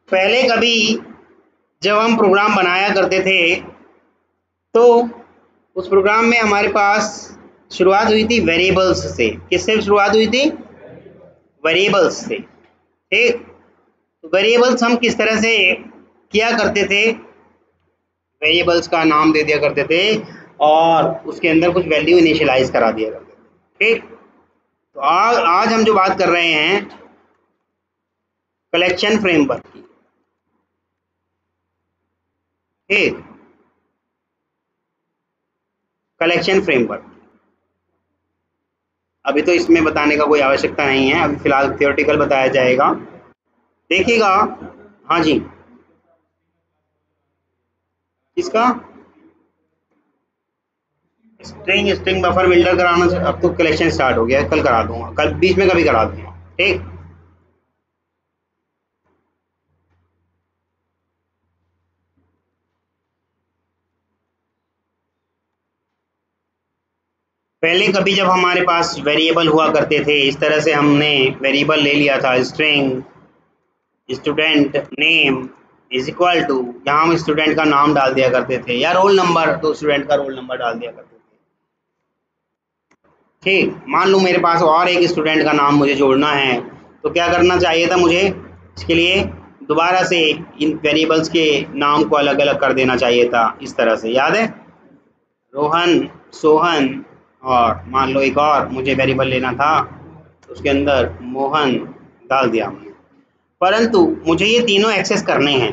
पहले कभी जब हम प्रोग्राम बनाया करते थे तो उस प्रोग्राम में हमारे पास शुरुआत हुई थी वेरिएबल्स से। किससे शुरुआत हुई थी? वेरिएबल्स से। ठीक, तो वेरिएबल्स हम किस तरह से किया करते थे? वेरिएबल्स का नाम दे दिया करते थे और उसके अंदर कुछ वैल्यू इनिशियलाइज करा दिया करते थे। ठीक, तो आज हम जो बात कर रहे हैं कलेक्शन फ्रेमवर्क की। ठीक, कलेक्शन फ्रेमवर्क। अभी तो इसमें बताने का कोई आवश्यकता नहीं है, अभी फिलहाल थियोरेटिकल बताया जाएगा। देखिएगा, हाँ जी, इसका स्ट्रिंग बफर बिल्डर कराना से अब तो कलेक्शन स्टार्ट हो गया है, कल करा दूंगा, कल बीच में कभी करा दूंगा। ठीक, पहले कभी जब हमारे पास वेरिएबल हुआ करते थे इस तरह से, हमने वेरिएबल ले लिया था string student name is equal to, यहाँ हम स्टूडेंट का नाम डाल दिया करते थे या रोल नंबर, तो स्टूडेंट का रोल नंबर डाल दिया करते थे। ठीक, मान लो मेरे पास और एक स्टूडेंट का नाम मुझे जोड़ना है, तो क्या करना चाहिए था मुझे? इसके लिए दोबारा से इन वेरिएबल्स के नाम को अलग अलग कर देना चाहिए था, इस तरह से, याद है? रोहन, सोहन, और मान लो एक और मुझे वेरिएबल लेना था, उसके अंदर मोहन डाल दिया। परंतु मुझे ये तीनों एक्सेस करने हैं,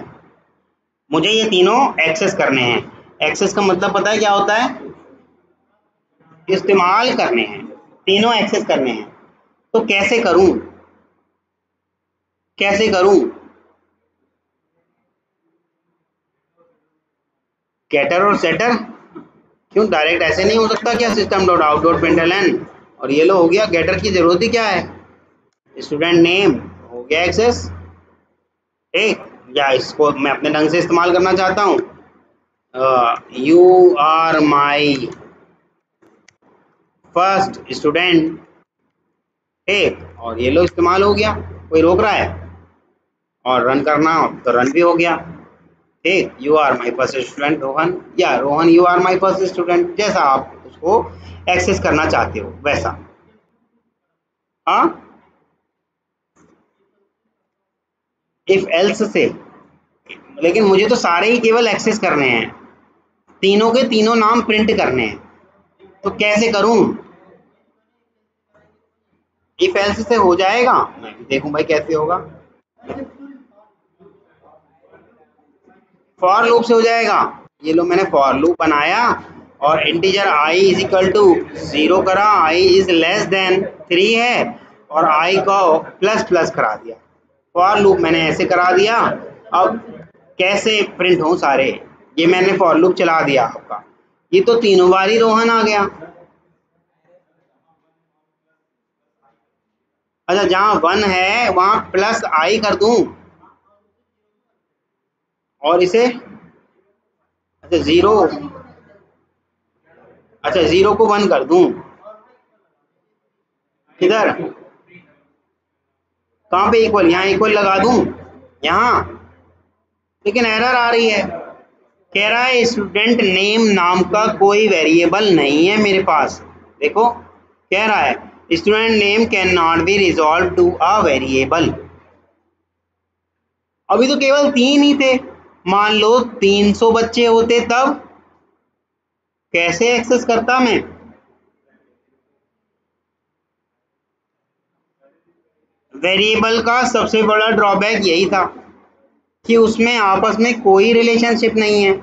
मुझे ये तीनों एक्सेस करने हैं। एक्सेस का मतलब पता है क्या होता है? इस्तेमाल करने हैं, तीनों एक्सेस करने हैं। तो कैसे करूं? कैसे करूं? गेटर और सेटर? क्यों डायरेक्ट ऐसे नहीं हो सकता क्या? System dot out dot println, और ये लो हो गया। गेटर की जरूरत ही क्या है? स्टूडेंट नेम हो गया एक्सेस। ठीक, या इसको मैं अपने ढंग से इस्तेमाल करना चाहता हूँ, you are my first student. ठीक, और ये लो इस्तेमाल हो गया, कोई रोक रहा है? और रन करना हो तो रन भी हो गया। ठीक, you are my first student Rohan, या Rohan you are my first student, जैसा आप उसको एक्सेस करना चाहते हो वैसा। हाँ, इफ एल्स से, लेकिन मुझे तो सारे ही केवल एक्सेस करने हैं, तीनों के तीनों नाम प्रिंट करने हैं, तो कैसे करूं? इफ एल्स से हो जाएगा? मैं भी देखूं भाई कैसे होगा। फॉर लूप से हो जाएगा। ये लो मैंने फॉर लूप बनाया और integer i is equal to 0 करा, i इज लेस देन 3 है, और i को प्लस प्लस करा दिया। फॉर लूप मैंने ऐसे करा दिया। अब कैसे प्रिंट हो सारे? ये मैंने फॉर लूप चला दिया आपका, ये तो तीनों बार ही रोहन आ गया। अच्छा, जहाँ 1 है वहां प्लस i कर दूं, और इसे अच्छा 0, अच्छा 0 को 1 कर दूं, किधर? कहाँ पे इक्वल? यहाँ इक्वल लगा दूं यहाँ, लेकिन एरर आ रही है। कह रहा है स्टूडेंट नेम नाम का कोई वेरिएबल नहीं है मेरे पास। देखो, कह रहा है student name can not be resolve to a variable. अभी तो केवल 3 ही थे, मान लो 300 बच्चे होते तब कैसे एक्सेस करता मैं? वेरिएबल का सबसे बड़ा ड्रॉबैक यही था कि उसमें आपस में कोई रिलेशनशिप नहीं है।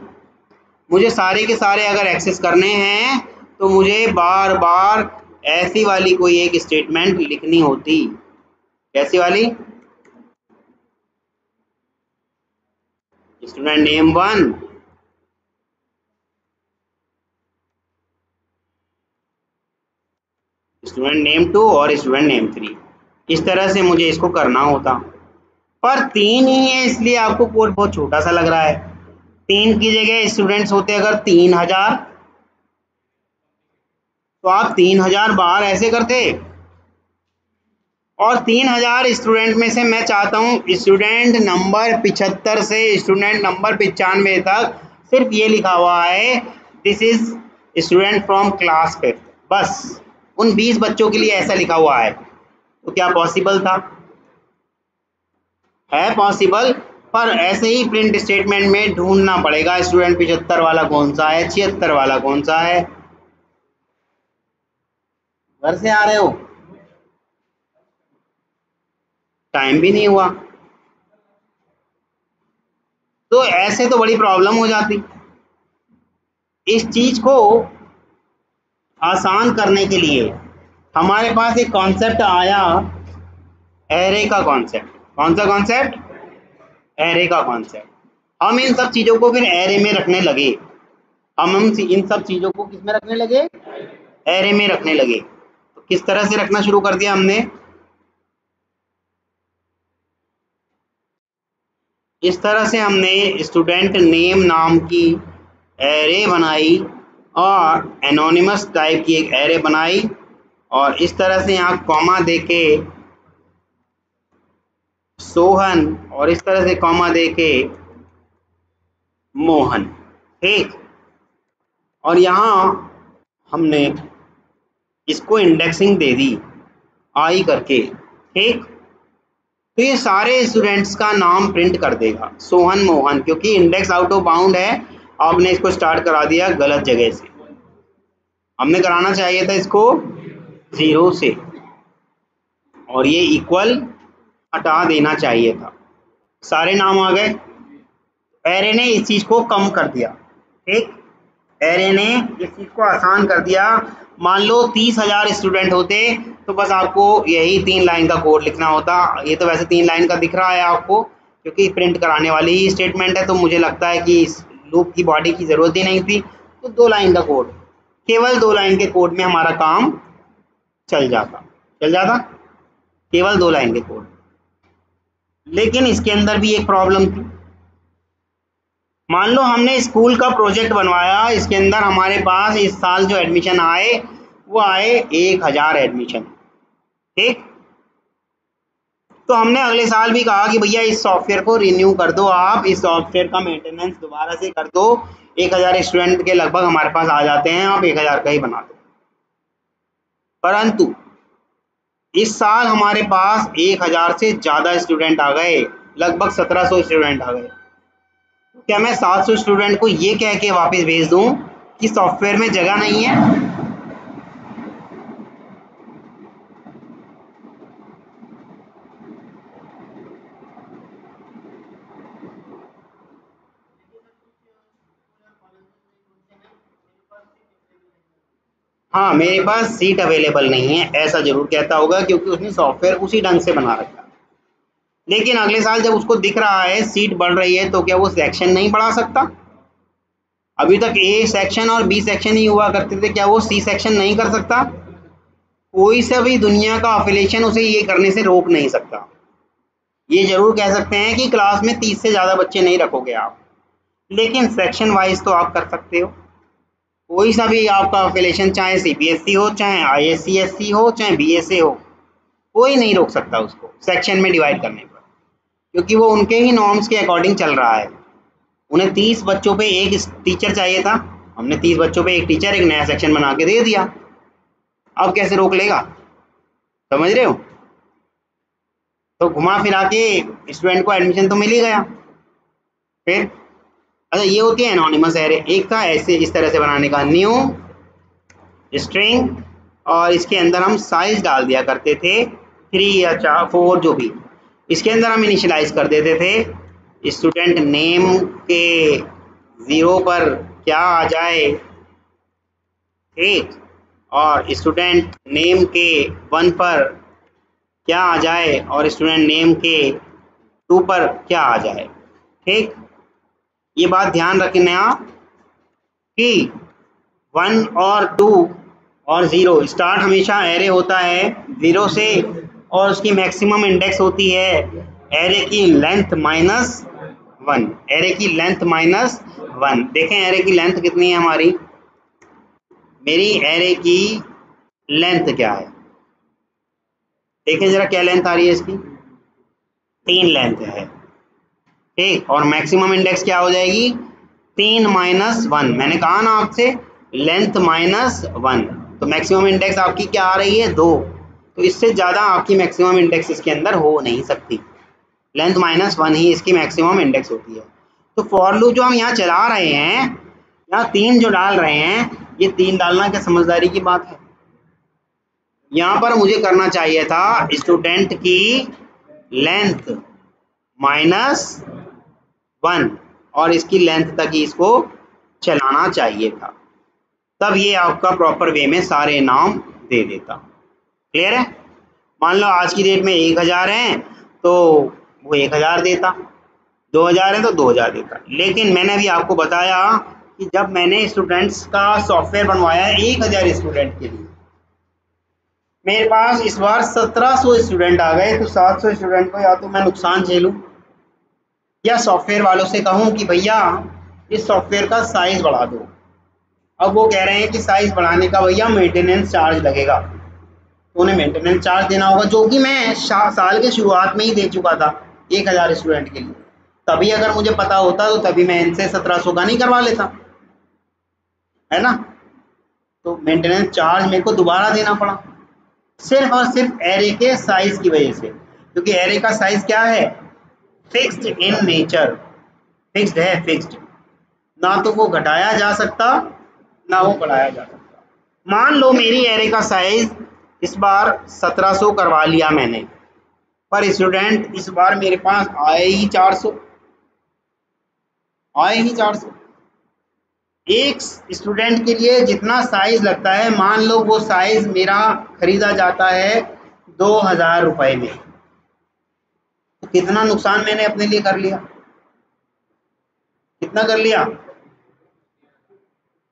मुझे सारे के सारे अगर एक्सेस करने हैं तो मुझे बार बार ऐसी वाली कोई एक स्टेटमेंट लिखनी होती। कैसी वाली? स्टूडेंट नेम 1, स्टूडेंट नेम 2 और स्टूडेंट नेम 3, इस तरह से मुझे इसको करना होता। पर 3 ही है इसलिए आपको कोड बहुत छोटा सा लग रहा है। 3 की जगह स्टूडेंट्स होते अगर 3000, तो आप 3000 बार ऐसे करते और 3000 स्टूडेंट में से मैं चाहता हूँ स्टूडेंट नंबर 75 से स्टूडेंट नंबर 95 तक सिर्फ ये लिखा हुआ है this is student from class 5, बस उन 20 बच्चों के लिए ऐसा लिखा हुआ है। तो क्या पॉसिबल था? है पॉसिबल, पर ऐसे ही प्रिंट स्टेटमेंट में ढूंढना पड़ेगा स्टूडेंट 75 वाला कौन सा है, 76 वाला कौन सा है। घर से आ रहे हो? टाइम भी नहीं हुआ, तो ऐसे तो बड़ी प्रॉब्लम हो जाती। इस चीज को आसान करने के लिए हमारे पास एक कॉन्सेप्ट आया, एरे का कॉन्सेप्ट। कौन सा कॉन्सेप्ट? एरे का कॉन्सेप्ट। हम इन सब चीजों को फिर एरे में रखने लगे। हम इन सब चीजों को किस में रखने लगे? एरे में रखने लगे। तो किस तरह से रखना शुरू कर दिया हमने? इस तरह से हमने स्टूडेंट नेम नाम की एरे बनाई और एनोनिमस टाइप की एक एरे बनाई, और इस तरह से यहाँ कॉमा देके सोहन और इस तरह से कॉमा देके मोहन, ठीक। और यहाँ हमने इसको इंडेक्सिंग दे दी आई करके, ठीक। तो ये सारे स्टूडेंट्स का नाम प्रिंट कर देगा सोहन मोहन, क्योंकि इंडेक्स आउट ऑफ बाउंड है। आपने इसको स्टार्ट करा दिया गलत जगह से, हमने कराना चाहिए था इसको 0 से, और ये इक्वल हटा देना चाहिए था। सारे नाम आ गए। एरे ने इस चीज को कम कर दिया, ठीक। एरे ने इस चीज को आसान कर दिया। मान लो 30,000 स्टूडेंट होते तो बस आपको यही 3 लाइन का कोड लिखना होता। ये तो वैसे 3 लाइन का दिख रहा है आपको, क्योंकि प्रिंट कराने वाली ही स्टेटमेंट है, तो मुझे लगता है कि इस लूप की बॉडी की जरूरत ही नहीं थी। तो 2 लाइन का कोड, केवल 2 लाइन के कोड में हमारा काम चल जाता केवल 2 लाइन के कोड। लेकिन इसके अंदर भी एक प्रॉब्लम थी। मान लो हमने स्कूल का प्रोजेक्ट बनवाया, इसके अंदर हमारे पास इस साल जो एडमिशन आए वो आए 1000 एडमिशन, ठीक। तो हमने अगले साल भी कहा कि भैया इस सॉफ्टवेयर को रिन्यू कर दो, आप इस सॉफ्टवेयर का मेंटेनेंस दोबारा से कर दो, 1000 स्टूडेंट के लगभग हमारे पास आ जाते हैं, आप 1000 का ही बना दो। परंतु इस साल हमारे पास 1000 से ज्यादा स्टूडेंट आ गए, लगभग 1700 स्टूडेंट आ गए। क्या मैं 700 स्टूडेंट को ये कह के वापस भेज दूं कि सॉफ्टवेयर में जगह नहीं है? हाँ, मेरे पास सीट अवेलेबल नहीं है ऐसा जरूर कहता होगा, क्योंकि उसने सॉफ्टवेयर उसी ढंग से बना रखा है। लेकिन अगले साल जब उसको दिख रहा है सीट बढ़ रही है, तो क्या वो सेक्शन नहीं बढ़ा सकता? अभी तक ए सेक्शन और बी सेक्शन ही हुआ करते थे, क्या वो सी सेक्शन नहीं कर सकता? कोई सा भी दुनिया का अफिलिएशन उसे ये करने से रोक नहीं सकता। ये जरूर कह सकते हैं कि क्लास में 30 से ज्यादा बच्चे नहीं रखोगे आप, लेकिन सेक्शन वाइज तो आप कर सकते हो। कोई सा भी आपका अफिलिएशन, चाहे सीबीएसई हो, चाहे आईएससीएससी हो, चाहे बीएसए हो, कोई नहीं रोक सकता उसको सेक्शन में डिवाइड करने पर, क्योंकि वो उनके ही नॉर्म्स के अकॉर्डिंग चल रहा है। उन्हें 30 बच्चों पे एक टीचर चाहिए था, हमने 30 बच्चों पे एक टीचर एक नया सेक्शन बना के दे दिया। अब कैसे रोक लेगा? समझ रहे हो? तो घुमा फिरा के स्टूडेंट को एडमिशन तो मिल ही गया। फिर अच्छा, ये होती है एनोनिमस एरे। एक था ऐसे इस तरह से बनाने का, न्यू स्ट्रिंग, और इसके अंदर हम साइज डाल दिया करते थे 3 या 4 जो भी। इसके अंदर हम इनिशियलाइज कर देते थे स्टूडेंट नेम के 0 पर क्या आ जाए, ठीक, और स्टूडेंट नेम के 1 पर क्या आ जाए, और स्टूडेंट नेम के 2 पर क्या आ जाए, ठीक। ये बात ध्यान रखना कि 1 और 2 और 0 स्टार्ट हमेशा एरे होता है 0 से, और उसकी मैक्सिमम इंडेक्स होती है एरे की लेंथ -1। एरे की लेंथ -1। देखें एरे की लेंथ कितनी है हमारी। मेरी एरे की लेंथ क्या है? देखें जरा क्या लेंथ आ रही है इसकी, 3 लेंथ है, ठीक। और मैक्सिमम इंडेक्स क्या हो जाएगी, 3 माइनस 1। मैंने कहा ना आपसे लेंथ माइनस 1, तो मैक्सिमम इंडेक्स आपकी क्या आ रही है, 2। तो इससे ज़्यादा आपकी मैक्सिमम इंडेक्स इसके अंदर हो नहीं सकती, लेंथ माइनस 1 ही इसकी मैक्सिमम इंडेक्स होती है। तो फॉर लूप जो हम यहाँ चला रहे हैं, यहाँ 3 जो डाल रहे हैं, ये 3 डालना क्या समझदारी की बात है। यहाँ पर मुझे करना चाहिए था स्टूडेंट की लेंथ माइनस 1 और इसकी लेंथ तक ही इसको चलाना चाहिए था, तब ये आपका प्रॉपर वे में सारे नाम दे देता। क्लियर है। मान लो आज की डेट में 1000 हैं तो वो 1000 देता, 2000 है तो 2000 देता। लेकिन मैंने अभी आपको बताया कि जब मैंने स्टूडेंट्स का सॉफ्टवेयर बनवाया है 1000 स्टूडेंट के लिए, मेरे पास इस बार 1700 स्टूडेंट आ गए, तो 700 स्टूडेंट को या तो मैं नुकसान झेलूं या सॉफ्टवेयर वालों से कहूं कि भैया इस सॉफ्टवेयर का साइज बढ़ा दो। अब वो कह रहे हैं कि साइज बढ़ाने का भैया मेंटेनेंस चार्ज लगेगा, तो उन्हें मेंटेनेंस चार्ज देना होगा, जो कि मैं साल के शुरुआत में ही दे चुका था 1000 स्टूडेंट के लिए। तभी अगर मुझे पता होता तो तभी मैं इनसे 1700 का नहीं करवा लेता, है ना। तो मेंटेनेंस चार्ज मेरे को दोबारा देना पड़ा, सिर्फ और सिर्फ एरे के साइज की वजह से, क्योंकि एरे का साइज क्या है, फिक्स्ड इन नेचर, फिक्स्ड है, फिक्स्ड, ना तो वो घटाया जा सकता ना वो बढ़ाया जा सकता। मान लो मेरी एरे का साइज इस बार 1700 करवा लिया मैंने, पर स्टूडेंट इस बार मेरे पास आए ही 400, आए ही 400। एक स्टूडेंट के लिए जितना साइज लगता है, मान लो वो साइज मेरा खरीदा जाता है 2000 रुपए में, तो कितना नुकसान मैंने अपने लिए कर लिया, कितना कर लिया,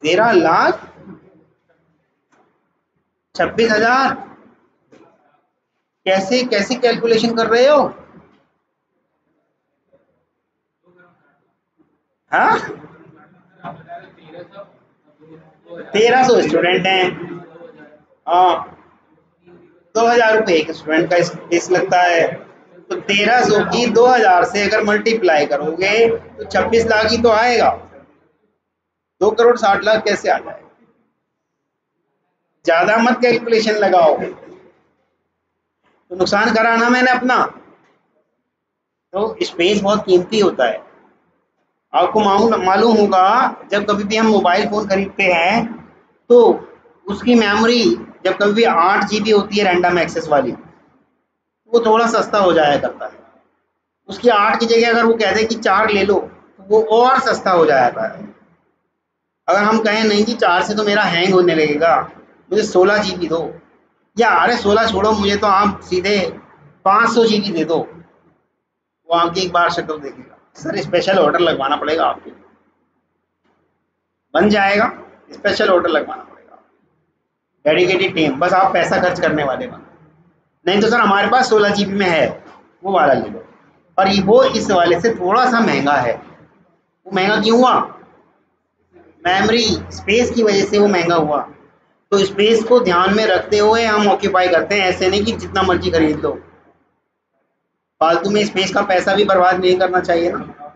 13,26,000। कैसे कैसे कैलकुलेशन कर रहे हो, हाँ। 1300 स्टूडेंट हैं, हाँ, 2000 रुपये एक स्टूडेंट का फीस लगता है, तो 1300 की 2000 से अगर मल्टीप्लाई करोगे तो 26 लाख ही तो आएगा, 2,60,00,000 कैसे आ जाएगा। ज्यादा मत कैलकुलेशन लगाओ, तो नुकसान करा ना मैंने अपना। तो स्पेस बहुत कीमती होता है, आपको मालूम होगा जब कभी भी हम मोबाइल फ़ोन खरीदते हैं तो उसकी मेमोरी जब कभी भी 8 GB होती है रैंडम एक्सेस वाली, वो थोड़ा सस्ता हो जाया करता है। उसकी 8 की जगह अगर वो कह दे कि 4 ले लो तो वो और सस्ता हो जाता है। अगर हम कहें नहीं जी 4 से तो मेरा हैंग होने लगेगा, मुझे 16 GB दो, या अरे 16 छोड़ो, मुझे तो आप सीधे 500 GB दे दो, वो आपकी एक बार शक्ल देखेगा, सर स्पेशल ऑर्डर लगवाना पड़ेगा आपके, बन जाएगा, स्पेशल ऑर्डर लगवाना पड़ेगा, डेडिकेटेड टीम, बस आप पैसा खर्च करने वाले बन। नहीं तो सर हमारे पास 16 GB में है, वो वाला ले लो। और ये वो इस वाले से थोड़ा सा महंगा है। वो महंगा क्यों हुआ, मेमोरी स्पेस की वजह से वो महंगा हुआ। तो स्पेस को ध्यान में रखते हुए हम ऑक्यूपाई करते हैं, ऐसे नहीं कि जितना मर्जी खरीद लो, फालतू में स्पेस का पैसा भी बर्बाद नहीं करना चाहिए ना।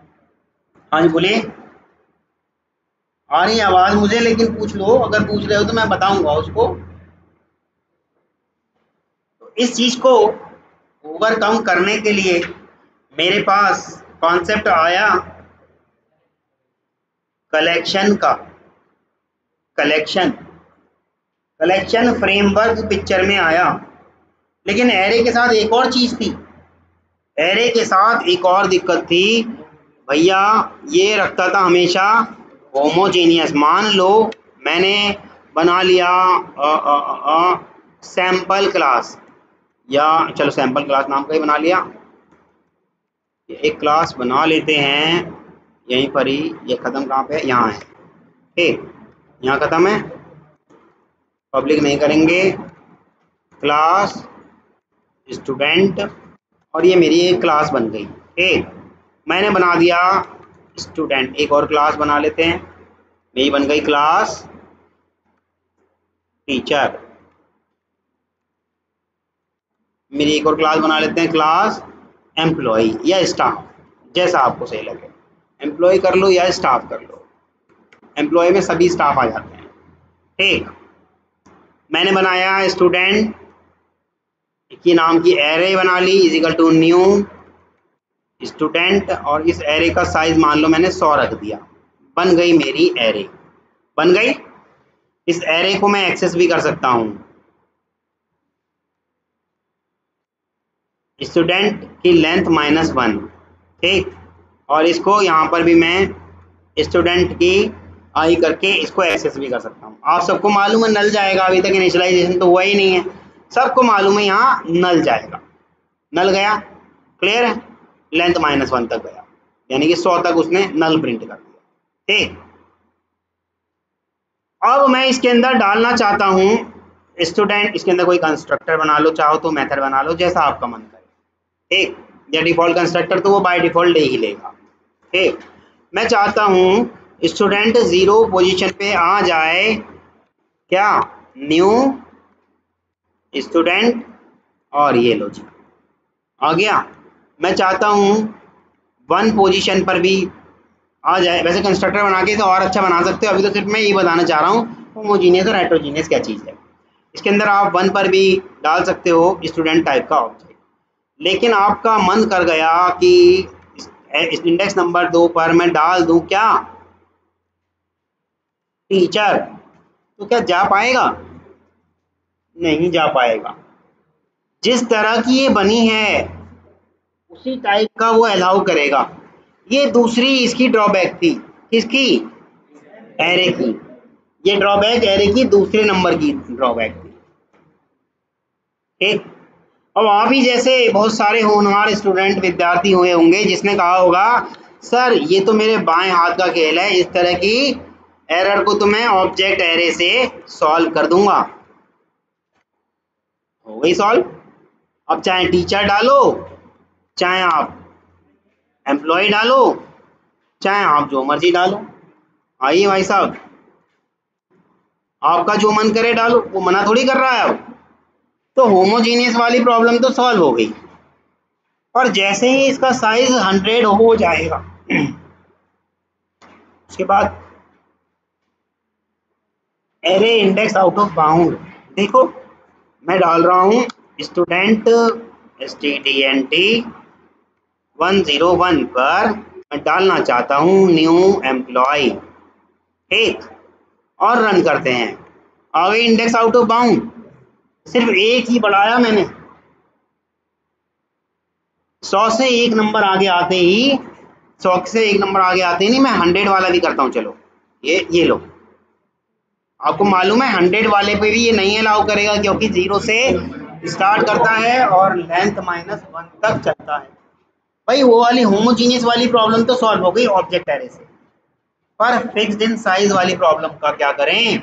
हाँ जी बोलिए, आ रही है आवाज़ मुझे, लेकिन पूछ लो, अगर पूछ रहे हो तो मैं बताऊंगा उसको। तो इस चीज़ को ओवरकम करने के लिए मेरे पास कॉन्सेप्ट आया कलेक्शन का, कलेक्शन कलेक्शन फ्रेमवर्क पिक्चर में आया। लेकिन एरे के साथ एक और चीज़ थी, एरे के साथ एक और दिक्कत थी भैया, ये रखता था हमेशा होमोजेनियस। मान लो मैंने बना लिया सैम्पल क्लास, या चलो सैम्पल क्लास नाम का ही बना लिया, एक क्लास बना लेते हैं यहीं पर ही। ये ख़त्म कहाँ पे है, यहाँ है, ठीक, यहाँ ख़त्म है, पब्लिक नहीं करेंगे, क्लास स्टूडेंट, और ये मेरी एक क्लास बन गई, ठीक। मैंने बना दिया स्टूडेंट, एक और क्लास बना लेते हैं, मेरी बन गई क्लास टीचर। मेरी एक और क्लास बना लेते हैं, क्लास एम्प्लॉय या स्टाफ, जैसा आपको सही लगे। एम्प्लॉय कर लो या स्टाफ कर लो, एम्प्लॉय में सभी स्टाफ आ जाते हैं। ठीक, मैंने बनाया स्टूडेंट की नाम की एरे बना ली, इजिकल टू न्यू स्टूडेंट, और इस एरे का साइज मान लो मैंने 100 रख दिया। बन गई मेरी एरे, बन गई। इस एरे को मैं एक्सेस भी कर सकता हूँ। स्टूडेंट की लेंथ -1, ठीक, और इसको यहाँ पर भी मैं स्टूडेंट की आई करके इसको एक्सेस भी कर सकता हूँ। आप सबको मालूम है नल जाएगा, अभी तक इनिशियलाइजेशन तो हुआ ही नहीं है, सबको मालूम है यहाँ नल जाएगा। नल गया, क्लियर है, लेंथ -1 तक गया, यानी कि 100 तक उसने नल प्रिंट कर दिया। ठीक, अब मैं इसके अंदर डालना चाहता हूँ स्टूडेंट, इसके अंदर कोई कंस्ट्रक्टर बना लो, चाहो तो मेथड बना लो, जैसा आपका मन करे। ठीक, या डिफॉल्ट कंस्ट्रक्टर तो वो बाय डिफॉल्ट ले ही लेगा। ठीक, मैं चाहता हूँ स्टूडेंट 0 पोजीशन पे आ जाए, क्या, न्यू स्टूडेंट, और ये लो जी आ गया। मैं चाहता हूँ 1 पोजीशन पर भी आ जाए। वैसे कंस्ट्रक्टर बना के तो और अच्छा बना सकते हो, अभी तो सिर्फ मैं ये बताना चाह रहा हूँ होमोजीनियस और हेट्रोजीनियस क्या चीज़ है। इसके अंदर आप 1 पर भी डाल सकते हो स्टूडेंट टाइप का ऑब्जेक्ट, लेकिन आपका मन कर गया कि इंडेक्स नंबर 2 पर मैं डाल दूं क्या, टीचर, तो क्या जा पाएगा? नहीं जा पाएगा। जिस तरह की ये बनी है उसी टाइप का वो अलाउ करेगा। ये दूसरी इसकी ड्रॉबैक थी, किसकी, एरे की। ये ड्रॉबैक एरे की दूसरे नंबर की ड्रॉबैक थी। ठीक, अब आप ही जैसे बहुत सारे होनहार स्टूडेंट विद्यार्थी हुए होंगे जिसने कहा होगा सर ये तो मेरे बाएं हाथ का खेल है, इस तरह की एरर को तो मैं ऑब्जेक्ट एरे से सॉल्व कर दूंगा। हो गई सॉल्व। अब चाहे टीचर डालो, चाहे आप एम्प्लॉय डालो, चाहे आप जो मर्जी डालो। आइए भाई साहब, आपका जो मन करे डालो, वो मना थोड़ी कर रहा है। अब तो होमोजीनियस वाली प्रॉब्लम तो सॉल्व हो गई, और जैसे ही इसका साइज 100 हो जाएगा उसके बाद array index out of bound, देखो मैं डाल रहा हूँ स्टूडेंट stdnt 101 पर मैं डालना चाहता हूँ न्यू एम्प्लॉय। ठीक, और रन करते हैं, आ गई इंडेक्स आउट ऑफ बाउंड। सिर्फ एक ही बढ़ाया मैंने, 100 से एक नंबर आगे आते ही, 100 से एक नंबर आगे आते ही नहीं, मैं 100 वाला भी करता हूँ। चलो ये लो, आपको मालूम है 100 वाले पे भी ये नहीं अलाउ करेगा, क्योंकि 0 से स्टार्ट करता है और लेंथ -1 तक चलता है। भाई वो वाली होमोजीनियस वाली प्रॉब्लम तो सॉल्व हो गई ऑब्जेक्ट एरे से, पर फिक्स्ड इन साइज वाली प्रॉब्लम का क्या करें?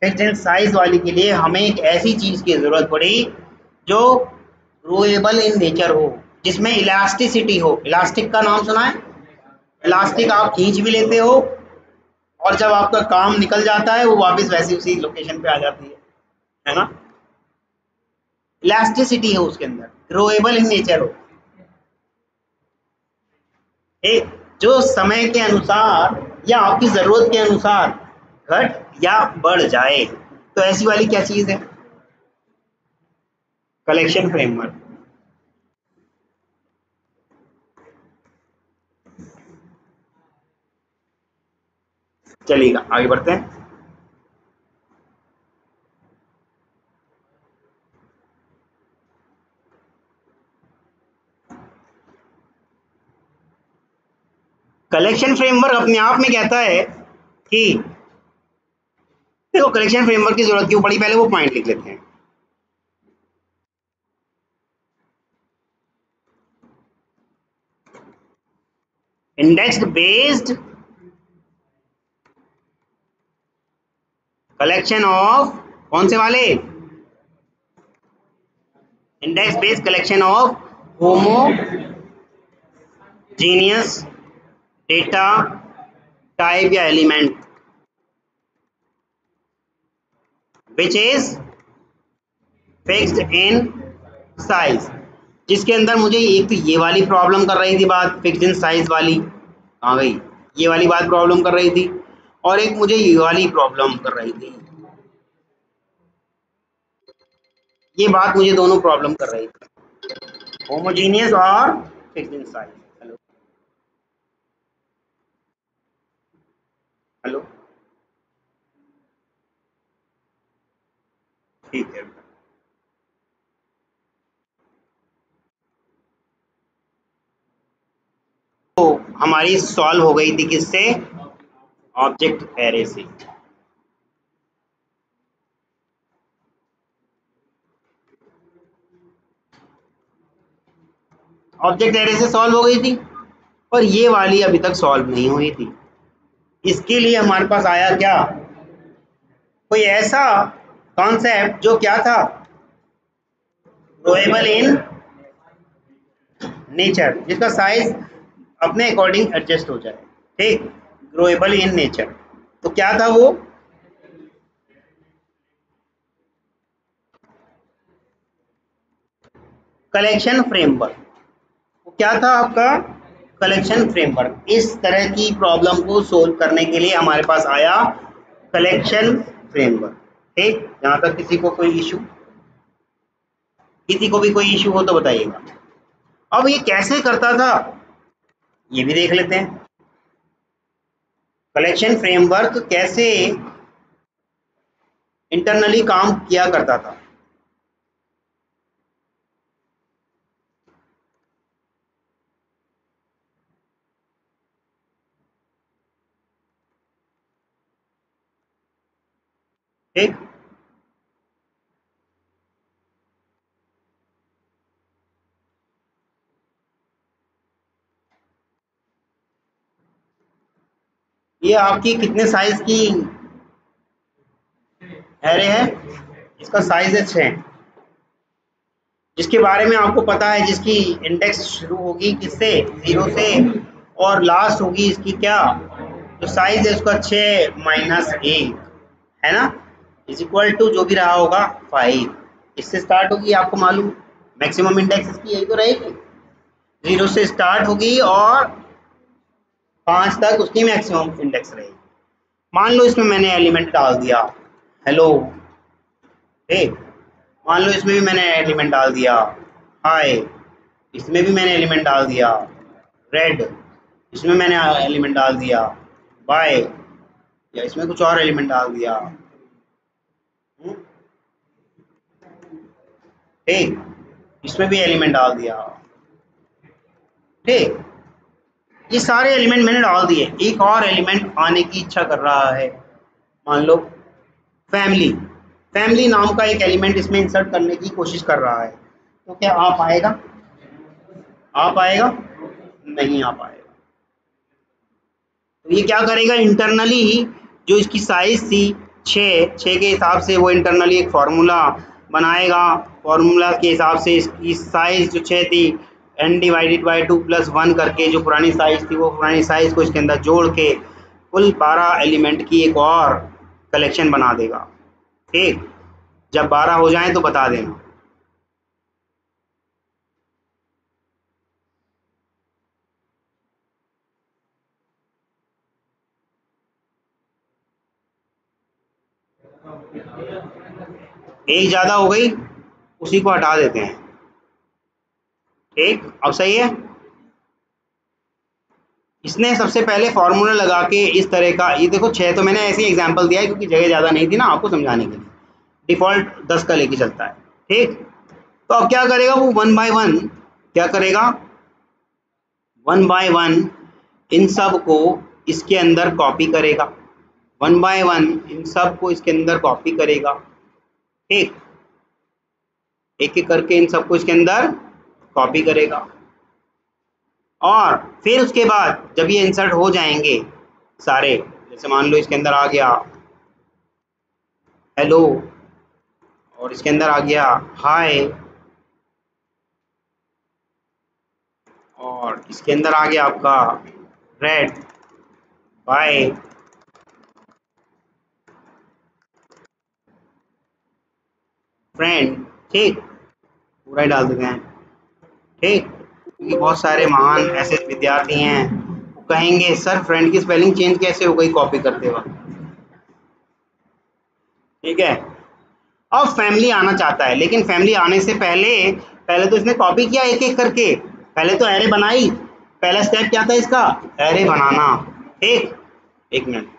फिक्स्ड इन साइज वाली के लिए हमें एक ऐसी चीज की जरूरत पड़ी जो रोएबल इन नेचर हो, जिसमें इलास्टिसिटी हो। इलास्टिक का नाम सुना है? इलास्टिक आप खींच भी लेते हो और जब आपका काम निकल जाता है वो वापस वैसी उसी लोकेशन पे आ जाती है ना। इलास्टिसिटी हो उसके अंदर, ग्रोएबल इन नेचर हो, एक जो समय के अनुसार या आपकी जरूरत के अनुसार घट या बढ़ जाए। तो ऐसी वाली क्या चीज है? Collection framework. चलिएगा आगे बढ़ते हैं। कलेक्शन फ्रेमवर्क अपने आप में कहता है कि देखो कलेक्शन फ्रेमवर्क की जरूरत क्यों पड़ी, पहले वो पॉइंट लिख लेते हैं। इंडेक्स बेस्ड कलेक्शन ऑफ, कौन से वाले? Index based collection of homogeneous data type या element which is fixed in size, जिसके अंदर मुझे एक तो ये वाली प्रॉब्लम कर रही थी बात, फिक्स्ड इन साइज वाली कहाँ गई, ये वाली बात प्रॉब्लम कर रही थी, और एक मुझे ये वाली प्रॉब्लम कर रही थी, ये बात मुझे दोनों प्रॉब्लम कर रही थी, होमोजीनियस और fixed in size. Hello hello, ठीक है। तो हमारी सॉल्व हो गई थी किससे, ऑब्जेक्ट एरे से। ऑब्जेक्ट एरे से सॉल्व हो गई थी, और ये वाली अभी तक सॉल्व नहीं हुई थी। इसके लिए हमारे पास आया क्या, कोई ऐसा कॉन्सेप्ट जो क्या था, ग्रोएबल इन नेचर, जिसका साइज अपने अकॉर्डिंग एडजस्ट हो जाए, ठीक, ग्रोएबल इन नेचर। तो क्या था वो, कलेक्शन फ्रेमवर्क। वो क्या था आपका, कलेक्शन फ्रेमवर्क। इस तरह की प्रॉब्लम को सोल्व करने के लिए हमारे पास आया कलेक्शन फ्रेमवर्क, ठीक। जहां तक किसी को कोई इशू, किसी को भी कोई इशू हो तो बताइएगा। अब ये कैसे करता था, ये भी देख लेते हैं, कलेक्शन फ्रेमवर्क कैसे इंटरनली काम किया करता था। ठीक, ये आपकी कितने साइज की एरे है, इसका साइज है 6, जिसके बारे में आपको पता है, जिसकी इंडेक्स शुरू होगी किससे, 0 से, और लास्ट होगी इसकी क्या, जो साइज है उसका 6 - 1 है ना, इज इक्वल टू जो भी रहा होगा 5, इससे स्टार्ट होगी, आपको मालूम, मैक्सिमम इंडेक्स इसकी यही तो रहेगी, 0 से स्टार्ट होगी और 5 तक उसकी मैक्सिमम इंडेक्स रहेगी। मान लो इसमें मैंने एलिमेंट डाल दिया, हेलो, ठीक, मान लो इसमें भी मैंने एलिमेंट डाल दिया, हाय, इसमें भी मैंने एलिमेंट डाल दिया, रेड, इसमें मैंने एलिमेंट डाल दिया, बाय, या इसमें कुछ और एलिमेंट डाल दिया, हम्म, ठीक, इसमें भी एलिमेंट डाल दिया, ठीक, ये सारे एलिमेंट मैंने डाल दिए, एक और एलिमेंट आने की इच्छा कर रहा है, मान लो फैमिली, फैमिली नाम का एक एलिमेंट इसमें इंसर्ट करने की कोशिश कर रहा है, तो क्या आ पाएगा, आ पाएगा, नहीं आ पाएगा। तो ये क्या करेगा, इंटरनली जो इसकी साइज थी 6 के हिसाब से वो इंटरनली एक फार्मूला बनाएगा, फार्मूला के हिसाब से इसकी साइज जो 6 थी n/2 + 1 करके, जो पुरानी साइज थी वो पुरानी साइज को इसके अंदर जोड़ के कुल 12 एलिमेंट की एक और कलेक्शन बना देगा, ठीक। जब 12 हो जाए तो बता देना। एक ज़्यादा हो गई, उसी को हटा देते हैं, ठीक, अब सही है। इसने सबसे पहले फार्मूला लगा के इस तरह का, ये देखो 6 तो मैंने ऐसे ही एग्जांपल दिया है क्योंकि जगह ज़्यादा नहीं थी ना आपको समझाने के लिए, डिफ़ॉल्ट 10 का लेके चलता है, ठीक। तो अब क्या करेगा वो, 1 बाय 1 क्या करेगा, 1 बाय 1 इन सब को इसके अंदर कॉपी करेगा, 1 बाय 1 इन सब को इसके अंदर कॉपी करेगा, ठीक, एक एक करके इन सबको इसके अंदर कॉपी करेगा, और फिर उसके बाद जब ये इंसर्ट हो जाएंगे सारे, जैसे मान लो इसके अंदर आ गया हेलो, और इसके अंदर आ गया हाय, और इसके अंदर आ गया आपका रेड, बाय, फ्रेंड, ठीक, पूरा ही डाल देते हैं। ठीक, क्योंकि बहुत सारे महान ऐसे विद्यार्थी हैं वो कहेंगे सर फ्रेंड की स्पेलिंग चेंज कैसे हो गई कॉपी करते वक्त। ठीक है, अब फैमिली आना चाहता है, लेकिन फैमिली आने से पहले पहले तो इसने कॉपी किया एक एक करके, पहले तो एरे बनाई। पहला स्टेप क्या था इसका, एरे बनाना। ठीक, एक मिनट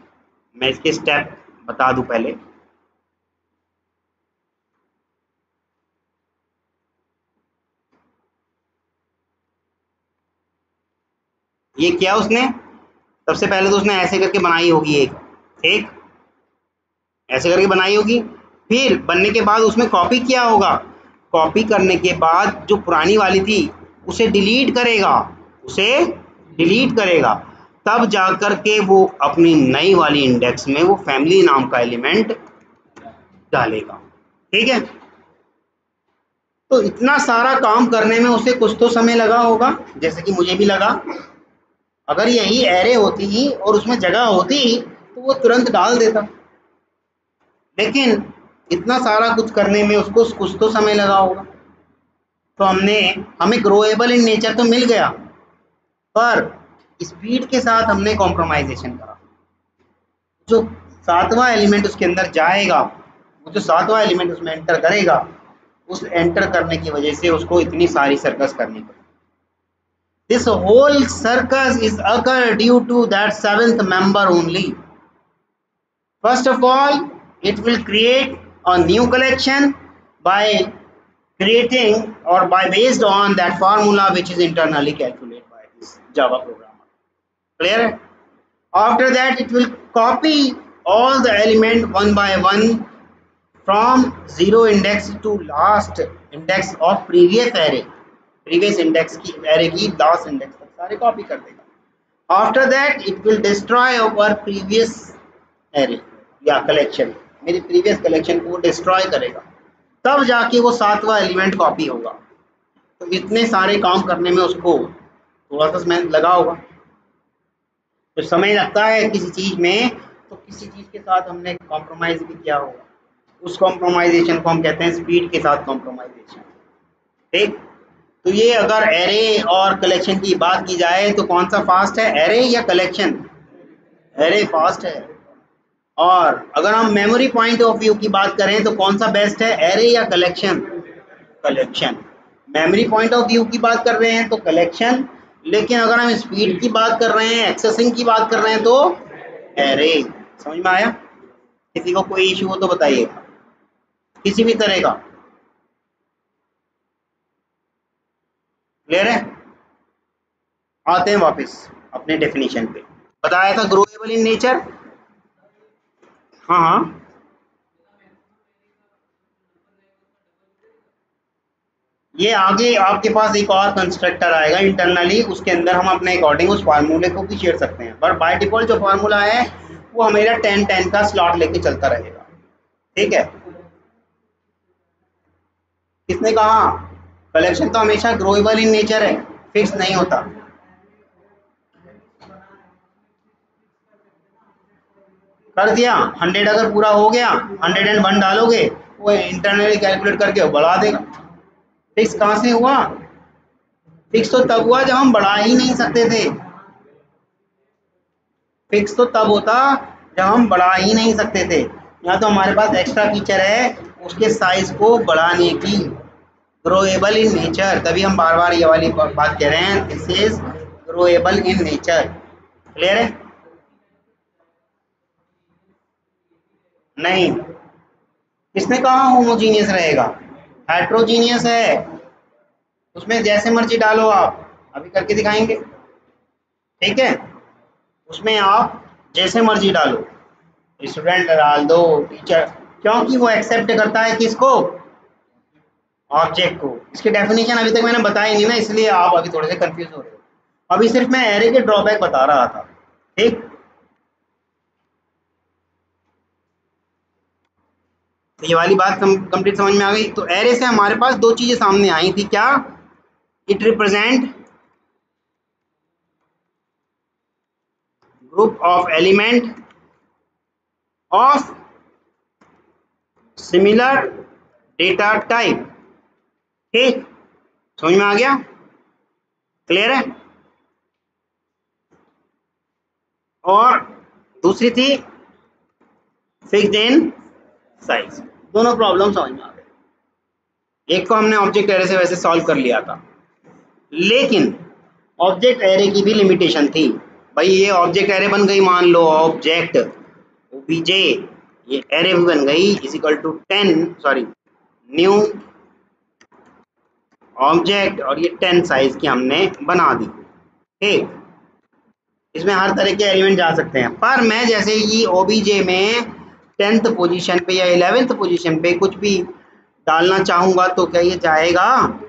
मैं इसके स्टेप बता दूं पहले। ये किया उसने, सबसे पहले तो उसने ऐसे करके बनाई होगी एक, ठीक, ऐसे करके बनाई होगी। फिर बनने के बाद उसमें कॉपी किया होगा, कॉपी करने के बाद जो पुरानी वाली थी उसे डिलीट करेगा, उसे डिलीट करेगा, तब जाकर के वो अपनी नई वाली इंडेक्स में वो फैमिली नाम का एलिमेंट डालेगा। ठीक है, तो इतना सारा काम करने में उसे कुछ तो समय लगा होगा, जैसे कि मुझे भी लगा। अगर यही एरे होती और उसमें जगह होती तो वो तुरंत डाल देता, लेकिन इतना सारा कुछ करने में उसको कुछ तो समय लगा होगा। तो हमें ग्रोएबल इन नेचर तो मिल गया, पर स्पीड के साथ हमने कॉम्प्रोमाइजेशन करा। जो सातवां एलिमेंट उसके अंदर जाएगा, वो जो सातवां एलिमेंट उसमें एंटर करेगा, उस एंटर करने की वजह से उसको इतनी सारी सर्कस करनी पड़ी। This whole circus is occur due to that seventh member only. First of all, it will create a new collection by creating or by based on that formula which is internally calculated by this Java programmer. Clear? After that, it will copy all the element one by one from zero index to last index of previous array. Previous index की array की last index तक सारे copy कर देगा. After that, it will destroy our previous array या collection, मेरी previous collection को वो डिस्ट्रॉय करेगा, तब जाके वो सातवां एलिमेंट कॉपी होगा। तो इतने सारे काम करने में उसको थोड़ा सा समय लगा होगा। तो समय लगता है किसी चीज़ में, तो किसी चीज़ के साथ हमने कॉम्प्रोमाइज़ भी किया होगा, उस कॉम्प्रोमाइजेशन को हम कहते हैं स्पीड के साथ कॉम्प्रोमाइजेशन। ठीक, तो ये अगर एरे और कलेक्शन की बात की जाए तो कौन सा फास्ट है, एरे या कलेक्शन? एरे फास्ट है। और अगर हम मेमोरी पॉइंट ऑफ व्यू की बात करें तो कौन सा बेस्ट है, एरे या collection? Collection. Memory point of view की बात कर रहे हैं तो कलेक्शन, लेकिन अगर हम स्पीड की बात कर रहे हैं, एक्सेसिंग की बात कर रहे हैं तो एरे। समझ में आया? किसी को कोई इशू हो तो बताइए, किसी भी तरह का। क्लियर है? आते हैं वापस अपने डेफिनेशन पे। बताया था ग्रोएबल इन नेचर। हाँ हाँ, ये आगे आपके पास एक और कंस्ट्रक्टर आएगा इंटरनली, उसके अंदर हम अपने अकॉर्डिंग उस फार्मूले को भी छेड़ सकते हैं, पर बाय डिफॉल्ट जो फार्मूला है वो हमेशा 10-10 का स्लॉट लेके चलता रहेगा। ठीक है, किसने कहा? कलेक्शन तो हमेशा ग्रोएबल इन नेचर है, फिक्स नहीं होता। कर दिया 100, अगर पूरा हो गया 101 डालोगे, वो इंटरनली कैलकुलेट करके बढ़ा देगा। फिक्स कहाँ से हुआ? फिक्स तो तब हुआ जब हम बढ़ा ही नहीं सकते थे। फिक्स तो तब होता जब हम बढ़ा ही नहीं सकते थे। यहाँ तो हमारे पास एक्स्ट्रा फीचर है उसके साइज को बढ़ाने की, ग्रोएबल इन नेचर, तभी हम बार बार ये वाली बात कह रहे हैं, this is growable in nature. Clear है? नहीं, किसने कहा होमोजीनियस रहेगा? हेट्रोजीनियस है, उसमें जैसे मर्जी डालो आप, अभी करके दिखाएंगे। ठीक है, उसमें आप जैसे मर्जी डालो, स्टूडेंट डाल दो, टीचर, क्योंकि वो एक्सेप्ट करता है किसको? ऑब्जेक्ट को। इसकी डेफिनेशन अभी तक मैंने बताई नहीं ना, इसलिए आप अभी थोड़े से कंफ्यूज हो रहे हो। अभी सिर्फ मैं एरे के ड्रॉबैक बता रहा था। ठीक, तो ये वाली बात कंप्लीट समझ में आ गई। तो एरे से हमारे पास दो चीजें सामने आई थी, क्या? It represent group of element of similar data type ठीक, समझ में आ गया? क्लियर है? और दूसरी थी फिक्स्ड इन साइज। दोनों प्रॉब्लम समझ में आ गए। एक को हमने ऑब्जेक्ट एरे से वैसे सॉल्व कर लिया था, लेकिन ऑब्जेक्ट एरे की भी लिमिटेशन थी। भाई ये ऑब्जेक्ट एरे बन गई, मान लो ऑब्जेक्ट ओबीजे, ये एरे भी बन गई, is equal to 10 sorry new object, और ये 10 साइज की हमने बना दी। ठीक, इसमें हर तरह के एलिमेंट जा सकते हैं, पर मैं जैसे ही ओबीजे में 10th पोजीशन पे या 11th पोजीशन पे कुछ भी डालना चाहूंगा तो क्या ये जाएगा?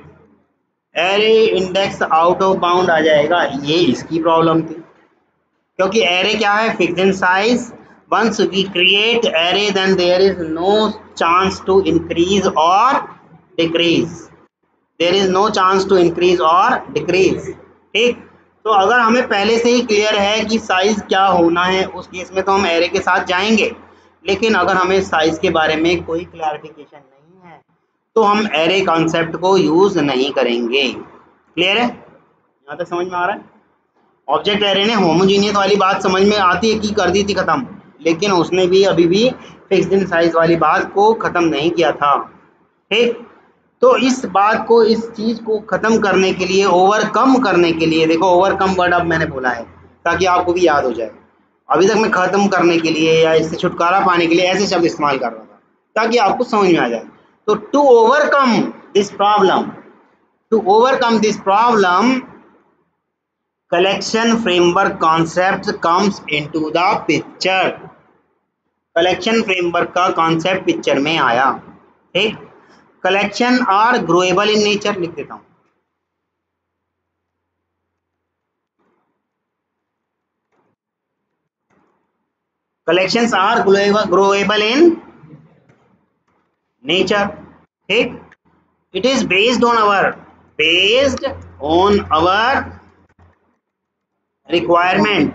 Array index out of bound आ जाएगा। ये इसकी प्रॉब्लम थी, क्योंकि एरे क्या है? Fixed in size. Once we create array then there is no chance to increase और decrease, there is no chance to increase और डिक्रीज। ठीक, तो अगर हमें पहले से ही क्लियर है कि साइज क्या होना है, उस केस में तो हम एरे के साथ जाएंगे, लेकिन अगर हमें साइज के बारे में कोई क्लैरिफिकेशन नहीं है तो हम एरे कॉन्सेप्ट को यूज नहीं करेंगे। क्लियर है? यहाँ तक समझ में आ रहा है? ऑब्जेक्ट एरे ने होमोजीनियस वाली बात समझ में आती है कि कर दी थी खत्म, लेकिन उसने भी अभी भी फिक्स्ड इन साइज वाली बात को खत्म नहीं किया था। ठीक, तो इस बात को, इस चीज को खत्म करने के लिए, ओवरकम करने के लिए, देखो ओवरकम वर्ड अब मैंने बोला है ताकि आपको भी याद हो जाए। अभी तक मैं खत्म करने के लिए या इससे छुटकारा पाने के लिए ऐसे शब्द इस्तेमाल कर रहा था ताकि आपको समझ में आ जाए। तो to overcome this problem, to overcome this problem, collection framework concept comes into the picture. Collection framework का कॉन्सेप्ट पिक्चर में आया। ठीक, collection are growable in nature, लिख देता हूं। Collections are growable in nature. ठीक, it is based on our requirement.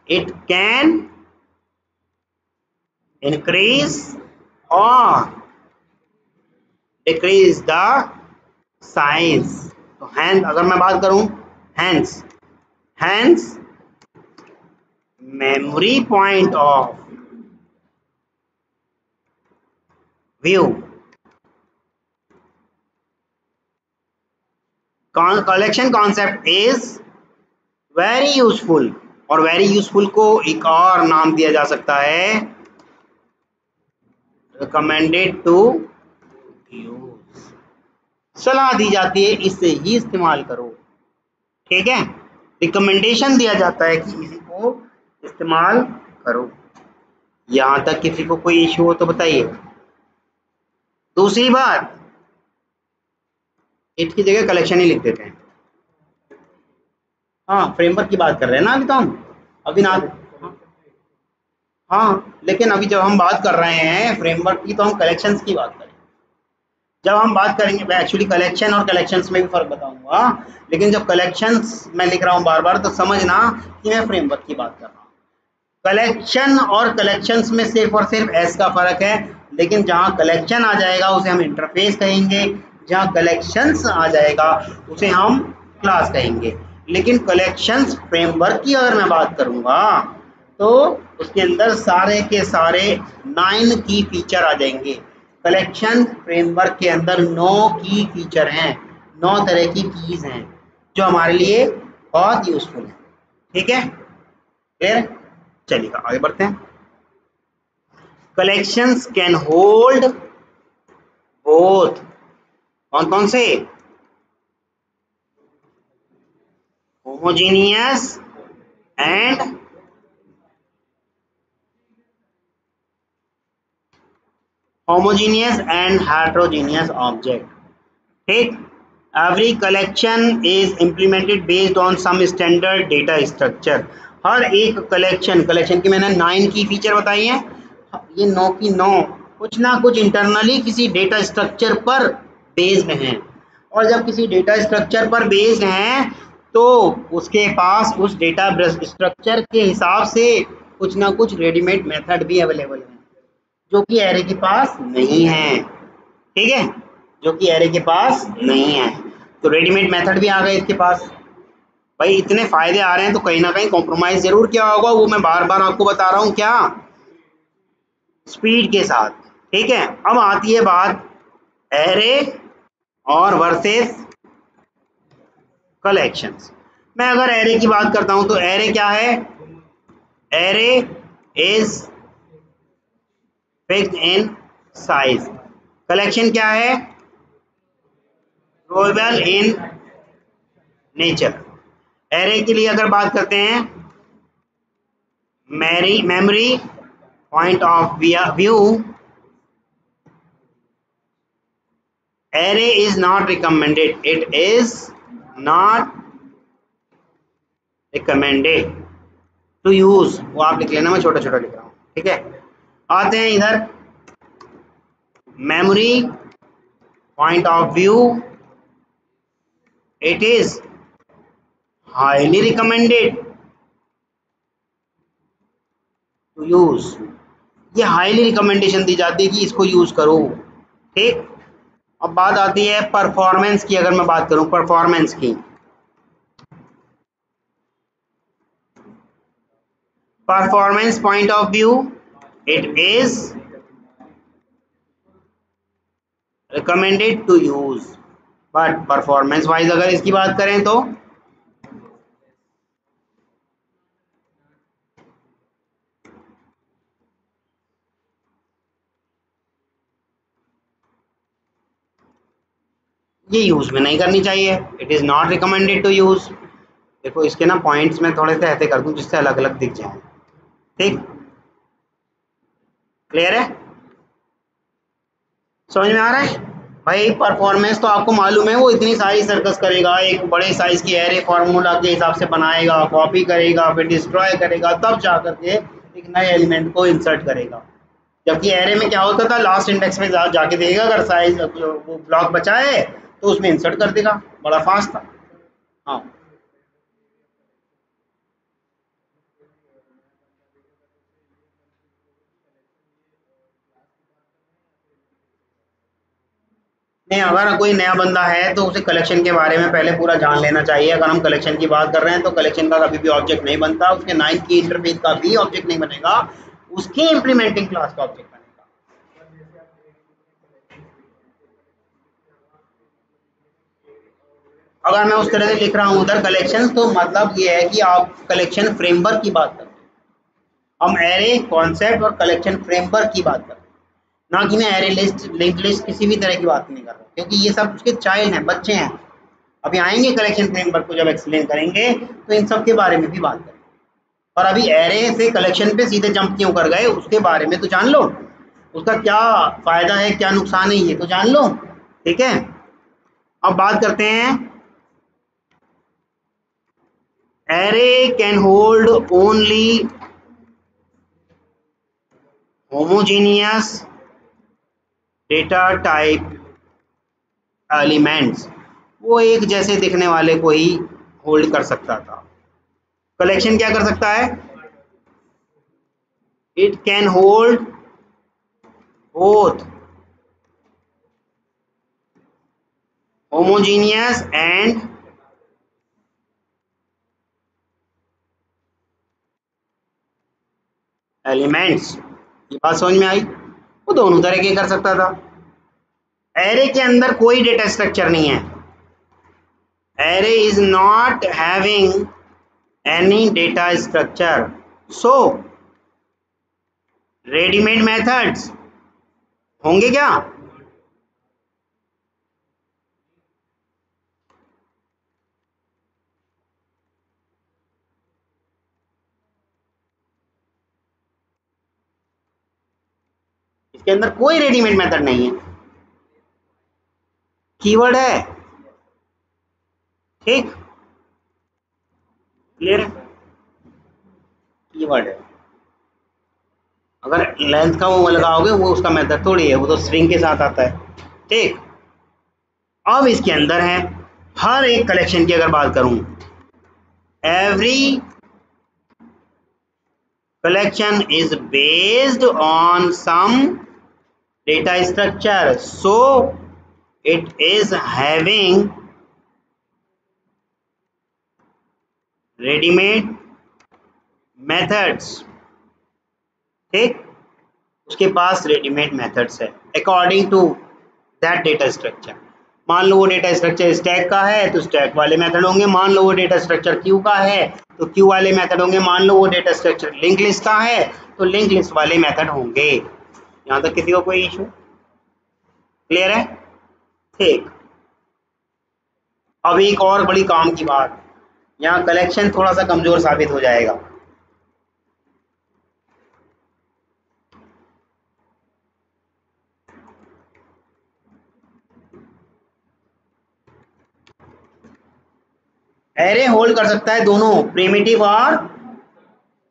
It can increase or decrease the size. तो hence अगर मैं बात करूं, hence memory point of view, collection concept is very useful, और वेरी यूजफुल को एक और नाम दिया जा सकता है, रिकमेंडेड टू यूज, सलाह दी जाती है इससे ही इस्तेमाल करो। ठीक है, रिकमेंडेशन दिया जाता है कि इसी को इस्तेमाल करो। यहां तक किसी को कोई इश्यू हो तो बताइए। दूसरी बात, इट की जगह कलेक्शन ही लिख देते हैं। हाँ, फ्रेमवर्क की बात कर रहे हैं ना अभी तो हम, अभी ना, हाँ लेकिन अभी जब हम बात कर रहे हैं फ्रेमवर्क की तो हम कलेक्शंस की बात करें। जब हम बात करेंगे, मैं एक्चुअली कलेक्शन और कलेक्शंस में भी फर्क बताऊंगा, लेकिन जब कलेक्शंस मैं लिख रहा हूँ बार बार तो समझना कि मैं फ्रेमवर्क की बात कर रहा हूँ। कलेक्शन और कलेक्शंस में सिर्फ और सिर्फ एस का फर्क है, लेकिन जहाँ कलेक्शन आ जाएगा उसे हम इंटरफेस कहेंगे, जहाँ कलेक्शंस आ जाएगा उसे हम क्लास कहेंगे। लेकिन कलेक्शंस फ्रेमवर्क की अगर मैं बात करूँगा तो उसके अंदर सारे के सारे 9 की फीचर आ जाएंगे। कलेक्शन फ्रेमवर्क के अंदर 9 की फीचर हैं, 9 तरह की कीज हैं जो हमारे लिए बहुत यूजफुल है। ठीक है, क्लियर? चलिए आगे बढ़ते हैं। कलेक्शंस कैन होल्ड बोथ, कौन कौन से? Homogeneous and heterogeneous object। ठीक, every collection is implemented based on some standard data structure। हर एक कलेक्शन की मैंने 9 की फीचर बताई है, ये 9 की 9 कुछ ना कुछ इंटरनली किसी डेटा स्ट्रक्चर पर बेस्ड हैं, और जब किसी डेटा स्ट्रक्चर पर बेस्ड हैं तो उसके पास उस डेटा स्ट्रक्चर के हिसाब से कुछ ना कुछ रेडीमेड मेथड भी अवेलेबल है जो कि एरे के पास नहीं है। ठीक है, जो कि एरे के पास नहीं है। तो रेडीमेड मेथड भी आ गए इसके पास। भाई इतने फायदे आ रहे हैं तो कहीं ना कहीं कॉम्प्रोमाइज जरूर किया होगा, वो मैं बार बार आपको बता रहा हूँ, क्या स्पीड के साथ। ठीक है, अब आती है बात एरे और वर्सेस कलेक्शंस। मैं अगर एरे की बात करता हूं तो एरे क्या है? Array is fixed in size. Collection क्या है? Global in nature. एरे के लिए अगर बात करते हैं, memory point of view, array is not recommended, it is not recommended to use. वो आप लिख लेना, मैं छोटा छोटा लिख रहा हूँ। ठीक है, आते हैं इधर memory point of view, it is highly recommended to use. ये हाईली रिकमेंडेशन दी जाती है कि इसको यूज करो। ठीक, अब बात आती है परफॉर्मेंस की। अगर मैं बात करूं परफॉर्मेंस की, performance point of view, it is recommended to use. But performance wise अगर इसकी बात करें तो ये यूज में नहीं करनी चाहिए, it is not recommended to use. देखो इसके ना पॉइंट्स में थोड़े से ऐसे कर दूं जिससे अलग अलग दिख जाए। ठीक, क्लियर है? समझ में आ रहा है? भाई परफॉर्मेंस तो आपको मालूम है, वो इतनी सारी सर्कस करेगा, एक बड़े साइज की एरे फार्मूला के हिसाब से बनाएगा, कॉपी करेगा, फिर डिस्ट्रॉय करेगा, तब जा करके एक नए एलिमेंट को इंसर्ट करेगा। जबकि एरे में क्या होता था, लास्ट इंडेक्स में जाके देखेगा, अगर साइज वो ब्लॉक बचा है तो उसमें इंसर्ट कर देगा, बड़ा फास्ट था। हाँ, नहीं, अगर कोई नया बंदा है तो उसे कलेक्शन के बारे में पहले पूरा जान लेना चाहिए। अगर हम कलेक्शन की बात कर रहे हैं तो कलेक्शन का कभी भी ऑब्जेक्ट नहीं बनता, उसके 9 की इंटरफेस का भी ऑब्जेक्ट नहीं बनेगा, उसके इम्प्लीमेंटिंग क्लास का ऑब्जेक्ट बनेगा। अगर मैं उस तरह से लिख रहा हूँ उधर कलेक्शन, तो मतलब ये है कि आप कलेक्शन फ्रेमवर्क की बात करते हैं। हम एरे कॉन्सेप्ट और कलेक्शन फ्रेमवर्क की बात करते हैं, ना कि मैं एरे लिस्ट, लिंक लिस्ट, किसी भी तरह की बात नहीं कर रहा, क्योंकि ये सब उसके चाइल्ड हैं, बच्चे हैं। अभी आएंगे कलेक्शन फ्रेमवर्क को जब एक्सप्लेन करेंगे तो इन सब के बारे में भी बात करेंगे। और अभी एरे से कलेक्शन पे सीधे जंप क्यों कर गए उसके बारे में तो जान लो, उसका क्या फायदा है क्या नुकसान है ये तो जान लो। ठीक है, अब बात करते हैं array can hold only homogeneous data type elements. वो एक जैसे दिखने वाले को ही होल्ड कर सकता था। कलेक्शन क्या कर सकता है? It can hold both homogeneous and elements. ये बात समझ में आई? वो दोनों तरह के कर सकता था। एरे के अंदर कोई डेटा स्ट्रक्चर नहीं है, array is not having any data structure, so readymade methods होंगे क्या? इसके अंदर कोई रेडीमेड मेथड नहीं है, कीवर्ड है। ठीक, क्लियर है? कीवर्ड है। अगर लेंथ का वो लगाओगे वो उसका मेथड थोड़ी है, वो तो स्ट्रिंग के साथ आता है। ठीक, अब इसके अंदर है हर एक कलेक्शन की अगर बात करूं, every collection is based on some data structure, so It is having ready-made methods. ठीक, उसके पास रेडीमेड मेथड्स है according to that data structure. मान लो वो डेटा स्ट्रक्चर स्टैक का है तो स्टैक वाले मेथड होंगे, मान लो वो डेटा स्ट्रक्चर क्यू का है तो क्यू वाले मेथड होंगे, मान लो वो डेटा स्ट्रक्चर लिंक लिस्ट का है तो लिंक लिस्ट वाले मेथड होंगे। यहाँ तक किसी को कोई इशू क्लियर है? ठीक, अब एक और बड़ी काम की बात, यहाँ कलेक्शन थोड़ा सा कमजोर साबित हो जाएगा। एरे होल्ड कर सकता है दोनों प्रिमिटिव और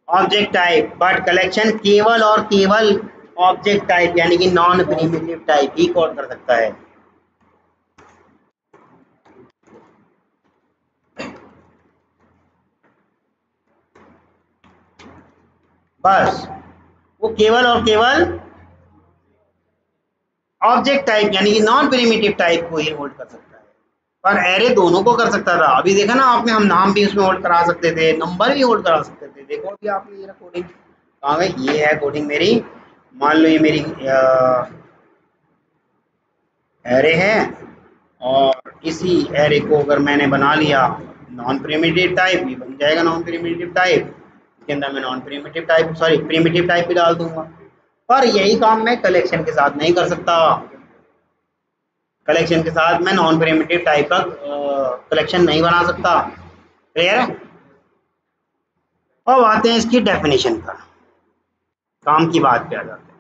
ऑब्जेक्ट टाइप, बट कलेक्शन केवल और केवल ऑब्जेक्ट टाइप यानी कि नॉन प्रिमिटिव टाइप ही कोड कर सकता है। बस वो केवल और केवल ऑब्जेक्ट टाइप यानी कि नॉन प्रिमिटिव टाइप को ही होल्ड कर सकता है, पर एरे दोनों को कर सकता था। अभी देखा ना आपने, हम नाम भी उसमें होल्ड करा सकते थे, नंबर भी होल्ड करा सकते थे। देखो अभी आपने ये कोडिंग कहाँ गई, ये है कोडिंग मेरी, मान लो ये मेरी एरे है और इसी एरे को अगर मैंने बना लिया नॉन प्रिमिटिव टाइप, ये बन जाएगा नॉन प्रिमिटिव टाइप, इसके अंदर मैं non primitive type sorry primitive type भी डाल दूंगा। पर यही काम मैं कलेक्शन के साथ नहीं कर सकता। कलेक्शन के साथ मैं नॉन प्रिमिटिव टाइप का कलेक्शन नहीं बना सकता। क्लियर है? अब आते हैं इसकी डेफिनेशन पर, काम की बात पे आ जाते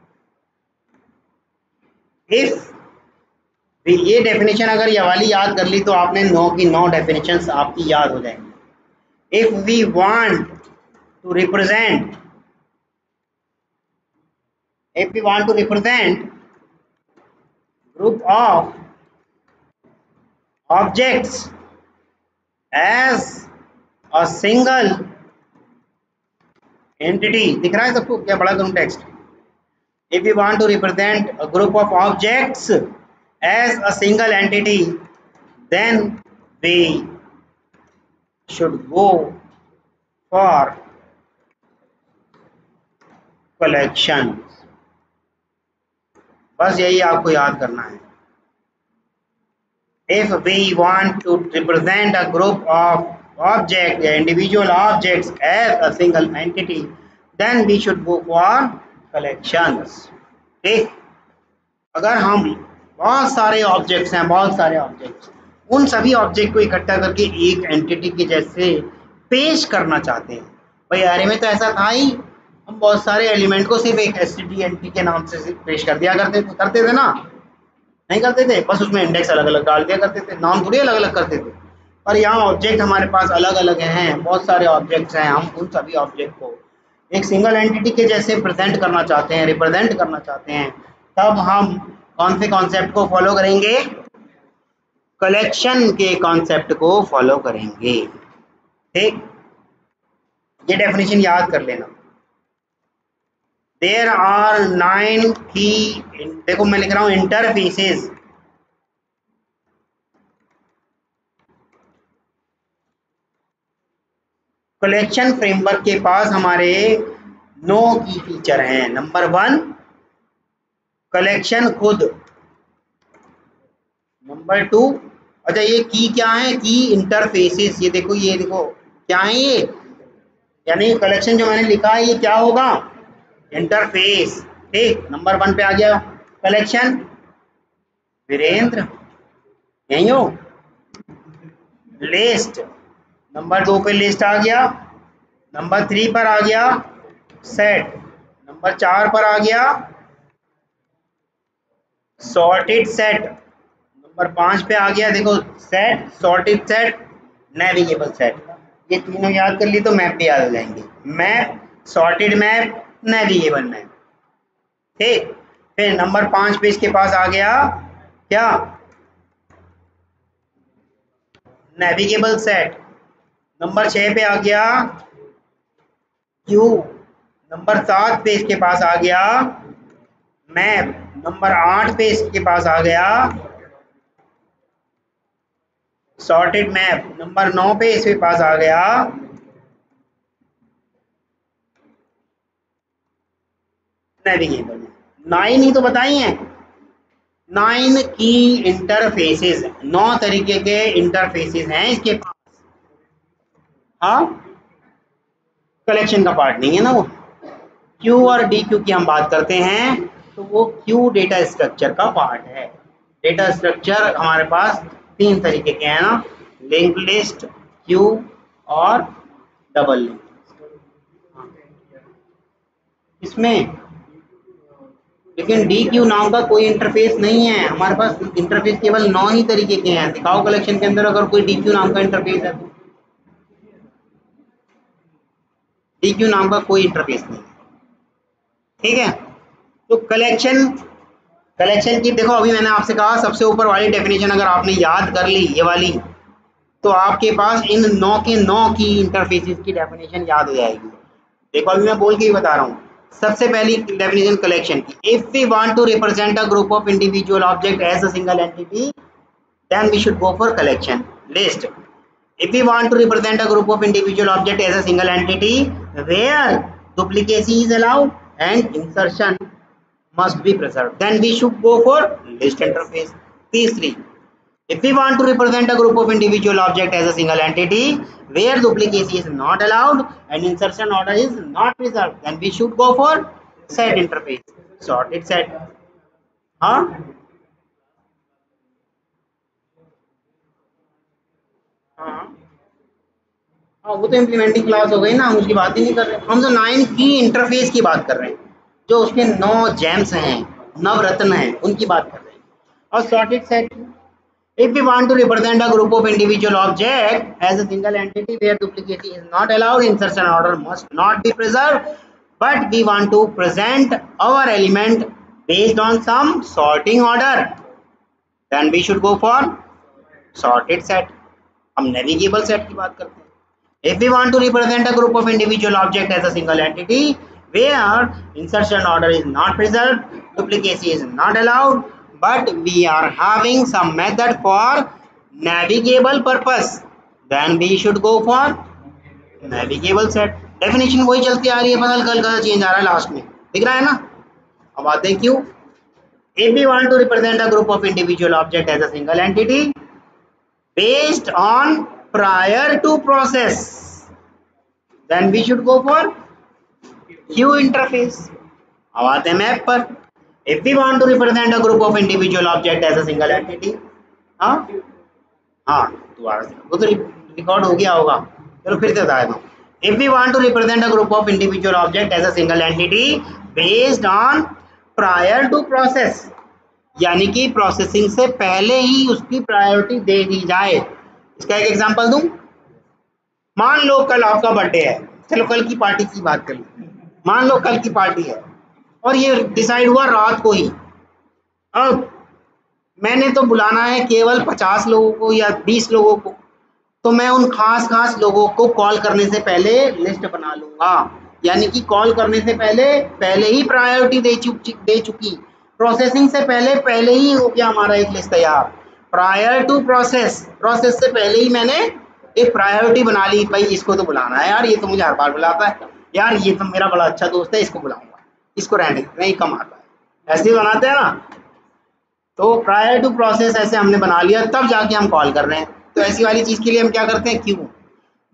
हैं। इफ ये डेफिनेशन अगर ये वाली याद कर ली तो आपने 9 की 9 डेफिनेशंस आपकी याद हो जाएंगी। If we want to represent group of objects as a single entity, दिख रहा है सबको क्या? बड़ा करूं text? if we want to represent a group of objects as a single entity, then we should go for collection। बस यही आपको याद करना है। If we want to represent a group of objects, individual objects as a single entity, then we should go for collections। ठीक, अगर हम बहुत सारे ऑब्जेक्ट्स हैं, बहुत सारे ऑब्जेक्ट्स, उन सभी ऑब्जेक्ट को इकट्ठा करके एक एंटिटी के जैसे पेश करना चाहते हैं, भाई एरे में तो ऐसा था ही, हम बहुत सारे एलिमेंट को सिर्फ एक एसटीडी के नाम से पेश कर दिया करते थे ना, नहीं करते थे? बस उसमें इंडेक्स अलग अलग डाल दिया करते थे, नाम थोड़ी अलग अलग करते थे। पर यहाँ ऑब्जेक्ट हमारे पास अलग अलग हैं, बहुत सारे ऑब्जेक्ट्स हैं, हम उन सभी ऑब्जेक्ट को एक सिंगल एंटिटी के जैसे प्रेजेंट करना चाहते हैं, रिप्रेजेंट करना चाहते हैं, तब हम कौन से कॉन्सेप्ट को फॉलो करेंगे? कलेक्शन के कॉन्सेप्ट को फॉलो करेंगे। ठीक, ये डेफिनेशन याद कर लेना। देयर आर 9 की, देखो मैं लिख रहा हूं इंटरफेसेस। कलेक्शन फ्रेमवर्क के पास हमारे 9 की फीचर हैं। नंबर 1 कलेक्शन खुद, नंबर 2, अच्छा ये की क्या है? की इंटरफेसेस, ये देखो क्या है ये, यानी कलेक्शन जो मैंने लिखा है ये क्या होगा? इंटरफेस। ठीक, नंबर 1 पे आ गया कलेक्शन, वीरेंद्र यही हो, लिस्ट, नंबर 2 पे लिस्ट आ गया, नंबर 3 पर आ गया सेट, नंबर 4 पर आ गया सॉर्टेड सेट, नंबर 5 पे आ गया देखो set, sorted set, navigable set. ये तीनों याद कर ली तो मैप भी याद हो जाएंगे। Map, sorted map, navigable map. ठीक, फिर नंबर 5 पे इसके पास आ गया क्या? Navigable set. नंबर 6 पे आ गया क्यू, नंबर 7 पे इसके पास आ गया मैप, नंबर 8 पे इसके पास आ गया सॉर्टेड मैप नंबर 9 पे इसके पास आ गया। नेविगेबल 9 ही तो बताई हैं। 9 की इंटरफेसेस, 9 तरीके के इंटरफेसेस हैं इसके पास। हाँ, कलेक्शन का पार्ट नहीं है ना वो। क्यू और डी क्यू की हम बात करते हैं तो वो क्यू डेटा स्ट्रक्चर का पार्ट है। डेटा स्ट्रक्चर हमारे पास 3 तरीके के हैं ना, लिंक लिस्ट, क्यू और डबल लिंक। इसमें लेकिन डी क्यू नाम का कोई इंटरफेस नहीं है हमारे पास। इंटरफेस केवल 9 ही तरीके के हैं। दिखाओ कलेक्शन के अंदर अगर कोई डी क्यू नाम का इंटरफेस है तो। डी क्यू नाम का कोई इंटरफेस नहीं है। ठीक है, तो कलेक्शन, कलेक्शन की देखो, अभी मैंने आपसे कहा सबसे ऊपर वाली डेफिनेशन अगर आपने याद कर ली ये वाली, तो आपके पास इन 9 के 9 की इंटरफेसेस की डेफिनेशन याद हो जाएगी। देखो अभी मैं बोल के ही बता रहा हूँ। सबसे पहली डेफिनेशन कलेक्शन की, if we want to represent a group of individual object as a single entity then we should go for collection. List, if we want to represent a group of individual object as a single entity where duplicacy is allowed and insertion must be preserved, then we should go for list interface. तीसरी, if we want to represent a group of individual object as a single entity where duplicacy is not allowed and insertion order is not preserved, then we should go for set interface, sorted set. हाँ, हाँ, हाँ, वो तो implementing class हो गई ना, हम उसकी बात ही नहीं कर रहे। हम तो 9 की इंटरफेस की बात कर रहे हैं, जो उसके 9 जेम्स हैं, नवरत्न हैं, उनकी बात कर रहे हैं। और sorted set, if we want to represent a group of individual object as a single entity where duplicacy is not allowed, insertion order must not be preserved, but we want to present our element based on some sorting order, then we should go for sorted set. हम navigable set की बात करते हैं। If we want to represent a group of individual object as a single entity where insertion order is not preserved, duplicacy is not allowed, but we are having some method for navigable purpose, then we should go for navigable set. Definition वही चलती आ रही है, बदल कल का change आ रहा है last में, दिख रहा है ना। अब आते हैं क्यों। If we want to represent a group of individual object as a single entity based on prior to process, then we should go for Q interface. अब आते हैं मैप पर। If we want to represent a group of individual object as a single entity, हाँ हाँ, दोबारा से वो तो रिकॉर्ड हो गया होगा, चलो फिर से बता देता हूँ। If we want to represent a group of individual object as a single entity based on prior to process, यानी कि प्रोसेसिंग से पहले ही उसकी प्रायोरिटी दे दी जाए। इसका एक एग्जांपल दूं। मान लो कल आपका बर्थडे है, चलो कल की पार्टी की बात कर लो। मान लो कल की पार्टी है और ये डिसाइड हुआ रात को ही। अब मैंने तो बुलाना है केवल 50 लोगों को या 20 लोगों को, तो मैं उन खास खास लोगों को कॉल करने से पहले लिस्ट बना लूंगा। यानी कि कॉल करने से पहले ही प्रायोरिटी दे चुकी, प्रोसेसिंग से पहले ही हो गया हमारा एक लिस्ट तैयार। प्रायर टू प्रोसेस, प्रोसेस से पहले ही मैंने एक प्रायोरिटी बना ली, भाई इसको तो बुलाना है यार, ये तो मुझे हर बार बुलाता है यार, ये तो मेरा बड़ा अच्छा दोस्त है, इसको बुलाऊंगा, इसको रहने नहीं कम आता है, ऐसे ही बनाते हैं ना। तो प्रायर टू प्रोसेस ऐसे हमने बना लिया, तब जाके हम कॉल कर रहे हैं। तो ऐसी वाली चीज़ के लिए हम क्या करते हैं, क्यों।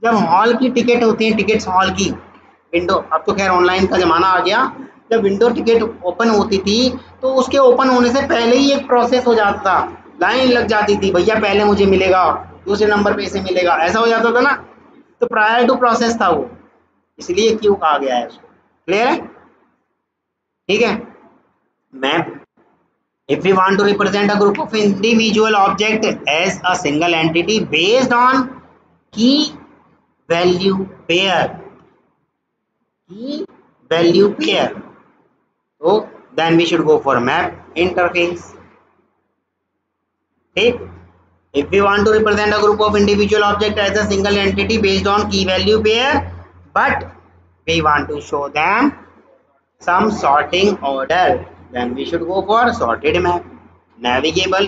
जब हॉल की टिकट होती है, टिकट्स हॉल की विंडो, अब तो खैर ऑनलाइन का ज़माना आ गया, जब विंडो टिकट ओपन होती थी तो उसके ओपन होने से पहले ही एक प्रोसेस हो जाता था, लाइन लग जाती थी, भैया पहले मुझे मिलेगा, दूसरे नंबर पे इसे मिलेगा, ऐसा हो जाता था ना। तो प्रायर टू प्रोसेस था वो, इसलिए क्यों कहा गया है उसको। क्लियर है, ठीक है। Map, if we want to represent a group of individual object as a single entity based on key value pair, key value pair, so then we should go for map interface. ठीक, if we want to represent a group of individual object as a single entity based on key value pair, but we want to show them some sorting order, then we should go for sorted map. Navigable,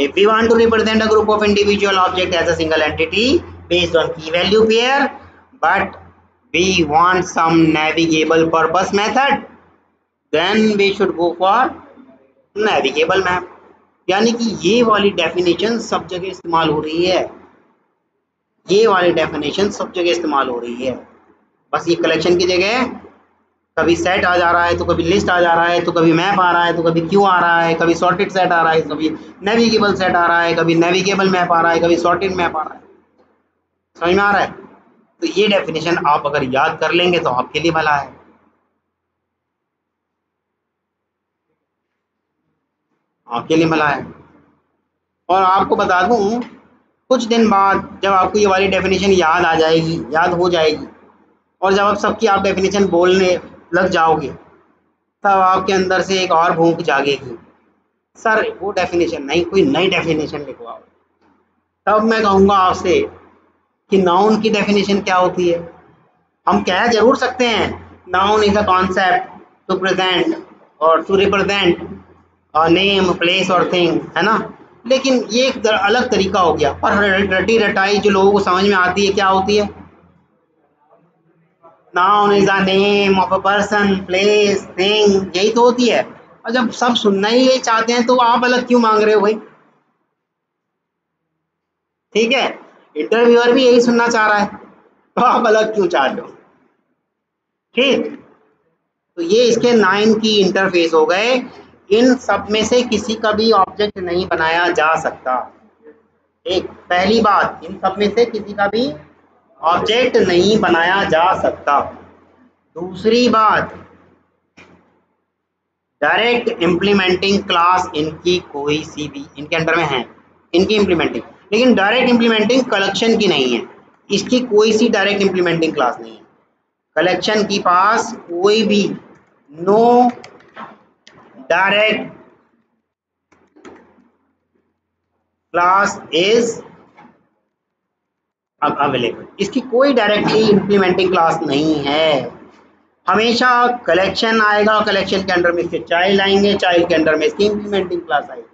If we want to represent a group of individual object as a single entity based on key value pair, but we want some navigable purpose method, then we should go for navigable map। यानी कि ये वाली definition सब जगह इस्तेमाल हो रही है, ये वाली डेफिनेशन सब जगह इस्तेमाल हो रही है। बस ये कलेक्शन की जगह कभी सेट आ जा रहा है, तो कभी लिस्ट आ जा रहा है, तो कभी मैप आ रहा है, तो कभी क्यू आ रहा है, कभी सॉर्टेड सेट आ रहा है, कभी नेविगेबल सेट आ रहा है, कभी नेविगेबल मैप आ रहा है, कभी सॉर्टेड मैप आ रहा है। समझ में आ रहा है? तो ये डेफिनेशन आप अगर याद कर लेंगे तो आपके लिए भला है। आपके लिए भला है। और आपको बता दूं, कुछ दिन बाद जब आपको ये वाली डेफिनेशन याद आ जाएगी, याद हो जाएगी, और जब आप सबकी आप डेफिनेशन बोलने लग जाओगे, तब आपके अंदर से एक और भूख जागेगी, सर वो डेफिनेशन नहीं, कोई नई डेफिनेशन लिखवाओ। तब मैं कहूँगा आपसे कि नाउन की डेफिनेशन क्या होती है। हम कह जरूर सकते हैं noun is a concept to present और टू रिप्रेजेंट नेम प्लेस और थिंग, है ना, लेकिन ये एक अलग तरीका हो गया। पर रटी रटाई जो लोगों को समझ में आती है क्या होती है, noun is a name of a person place thing, यही तो होती है। और जब सब सुनना ही यही चाहते हैं तो आप अलग क्यों मांग रहे हो भाई? ठीक है, इंटरव्यूअर भी यही सुनना चाह रहा है, तो आप अलग क्यों चाह रहे हो? ठीक, तो ये इसके 9 की इंटरफेस हो गए। इन सब में से किसी का भी ऑब्जेक्ट नहीं बनाया जा सकता। एक पहली बात, इन सब में से किसी का भी ऑब्जेक्ट नहीं बनाया जा सकता। दूसरी बात, डायरेक्ट इम्प्लीमेंटिंग क्लास इनकी कोई सी भी इनके अंडर में है, इनकी इम्प्लीमेंटिंग, लेकिन डायरेक्ट इम्प्लीमेंटिंग कलेक्शन की नहीं है। इसकी कोई सी डायरेक्ट इम्प्लीमेंटिंग क्लास नहीं है। कलेक्शन के पास कोई भी no direct class is available, इसकी कोई डायरेक्टली इम्प्लीमेंटिंग क्लास नहीं है। हमेशा कलेक्शन आएगा, कलेक्शन के अंडर में इसके चाइल्ड आएंगे, चाइल्ड के अंडर में इसकी इम्प्लीमेंटिंग क्लास आएगी।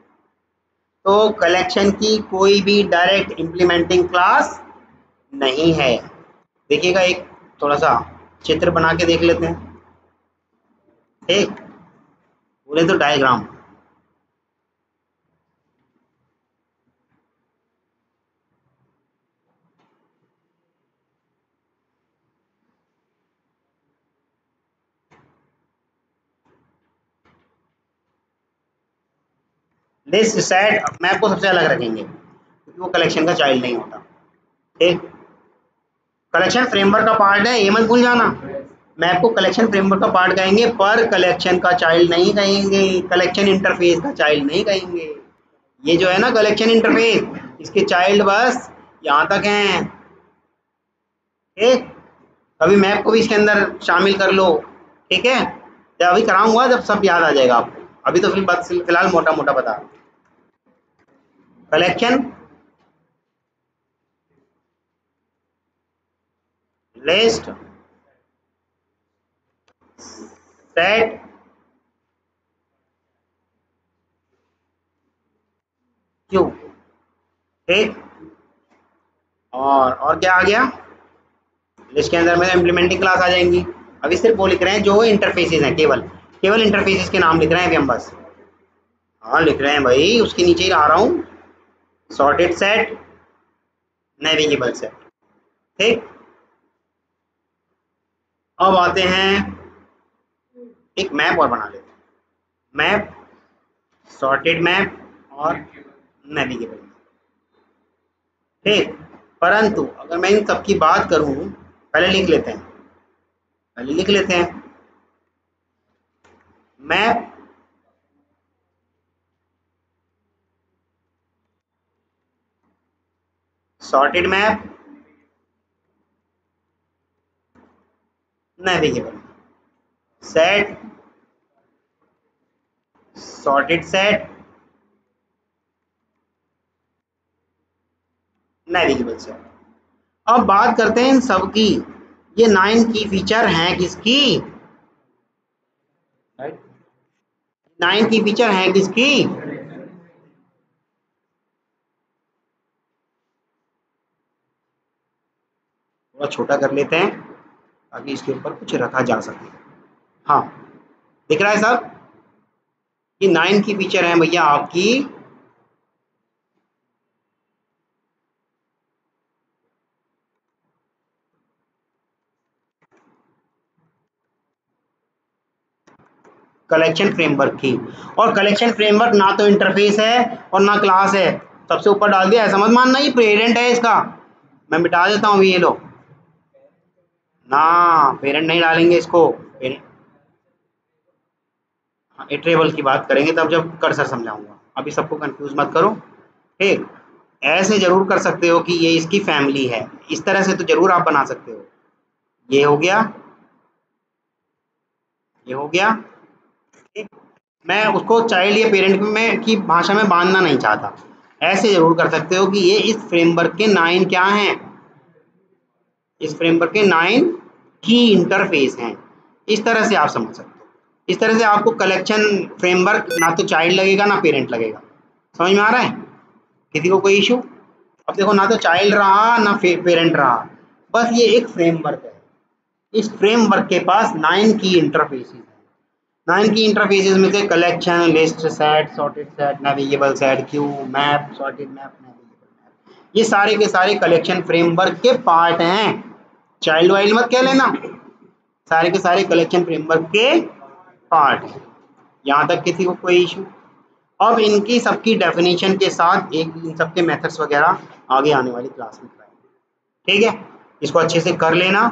तो कलेक्शन की कोई भी डायरेक्ट इम्प्लीमेंटिंग क्लास नहीं है। देखिएगा, एक थोड़ा सा चित्र बना के देख लेते हैं। ठीक, बोले तो डायग्राम। लिस्ट सेट मैप को सबसे अलग रखेंगे क्योंकि वो कलेक्शन का चाइल्ड नहीं होता। ठीक, कलेक्शन फ्रेमवर्क का पार्ट है, ये मत भूल जाना। मैप को कलेक्शन फ्रेमवर्क का पार्ट कहेंगे, पर कलेक्शन का चाइल्ड नहीं कहेंगे, कलेक्शन इंटरफेस का चाइल्ड नहीं कहेंगे। ये जो है ना कलेक्शन इंटरफेस, इसके चाइल्ड बस यहाँ तक हैं। ठीक, अभी मैप को भी इसके अंदर शामिल कर लो। ठीक है, जब अभी कराऊंगा जब सब याद आ जाएगा आपको, अभी तो फिलहाल मोटा मोटा बता। Collection, list, set, Q. ठीक, और क्या आ गया, लिस्ट के अंदर में इम्प्लीमेंटिंग क्लास आ जाएंगी। अभी सिर्फ वो लिख रहे हैं जो इंटरफेसेस हैं, केवल केवल इंटरफेसेस के नाम लिख रहे हैं अभी हम बस। हाँ लिख रहे हैं भाई, उसके नीचे ही आ रहा हूँ, सॉर्टेड सेट, नेविगेबल सेट। ठीक, अब आते हैं, एक मैप और बना लेते हैं। मैप, सॉर्टेड मैप और नेविगेबल। ठीक, परंतु अगर मैं इन सब की बात करूं, पहले लिख लेते हैं, पहले लिख लेते हैं। Map, sorted map, navigable, set, sorted set, navigable set. अब बात करते हैं इन सब की। ये 9 की फीचर हैं किसकी? 9 की फीचर हैं किसकी? थोड़ा छोटा कर लेते हैं ताकि इसके ऊपर कुछ रखा जा सके। हाँ, दिख रहा है सब? ये 9 की फीचर है भैया आपकी कलेक्शन फ्रेमवर्क की। और कलेक्शन फ्रेमवर्क ना तो इंटरफेस है और ना क्लास है, सबसे ऊपर डाल दिया, ऐसा मत मानना ये पेरेंट है इसका। मैं मिटा देता हूँ अभी, ये लो ना, पेरेंट नहीं डालेंगे इसको। इटरेबल की बात करेंगे तब जब कर्सर समझाऊंगा, अभी सबको कंफ्यूज मत करो। ठीक, ऐसे जरूर कर सकते हो कि ये इसकी फैमिली है, इस तरह से तो जरूर आप बना सकते हो। ये हो गया, ये हो गया। ठीक, मैं उसको चाइल्ड या पेरेंट में की भाषा में बांधना नहीं चाहता, ऐसे जरूर कर सकते हो कि ये इस फ्रेमवर्क के 9 क्या हैं, इस फ्रेमवर्क के 9 की इंटरफेस हैं। इस तरह से आप समझ सकते हो। इस तरह से आपको कलेक्शन फ्रेमवर्क ना तो चाइल्ड लगेगा ना पेरेंट लगेगा। समझ में आ रहा है किसी को कोई इशू? अब देखो, ना तो चाइल्ड रहा ना पेरेंट रहा, बस ये एक फ्रेमवर्क है। इस फ्रेमवर्क के पास 9 की इंटरफेसेस हैं। 9 की इंटरफेसेस में से collection, list, set, sorted set, navigable set, Q, map, sorted map, navigable map, ये सारे के सारे कलेक्शन फ्रेमवर्क के पार्ट हैं। चाइल्ड वाइल्ड मत कह लेना, सारे के सारे कलेक्शन फ्रेमवर्क के पार्ट हैं। यहाँ तक किसी को कोई इशू? अब इनकी सबकी डेफिनेशन के साथ एक इन सबके मेथड्स वगैरह आगे आने वाली क्लास में कराएंगे। ठीक है, इसको अच्छे से कर लेना।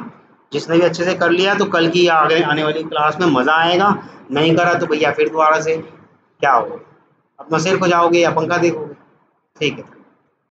जिसने भी अच्छे से कर लिया तो कल की या आगे आने वाली क्लास में मज़ा आएगा। नहीं करा तो भैया फिर दोबारा से क्या होगा, अपना सिर खुजाओगे या पंखा देखोगे। ठीक है।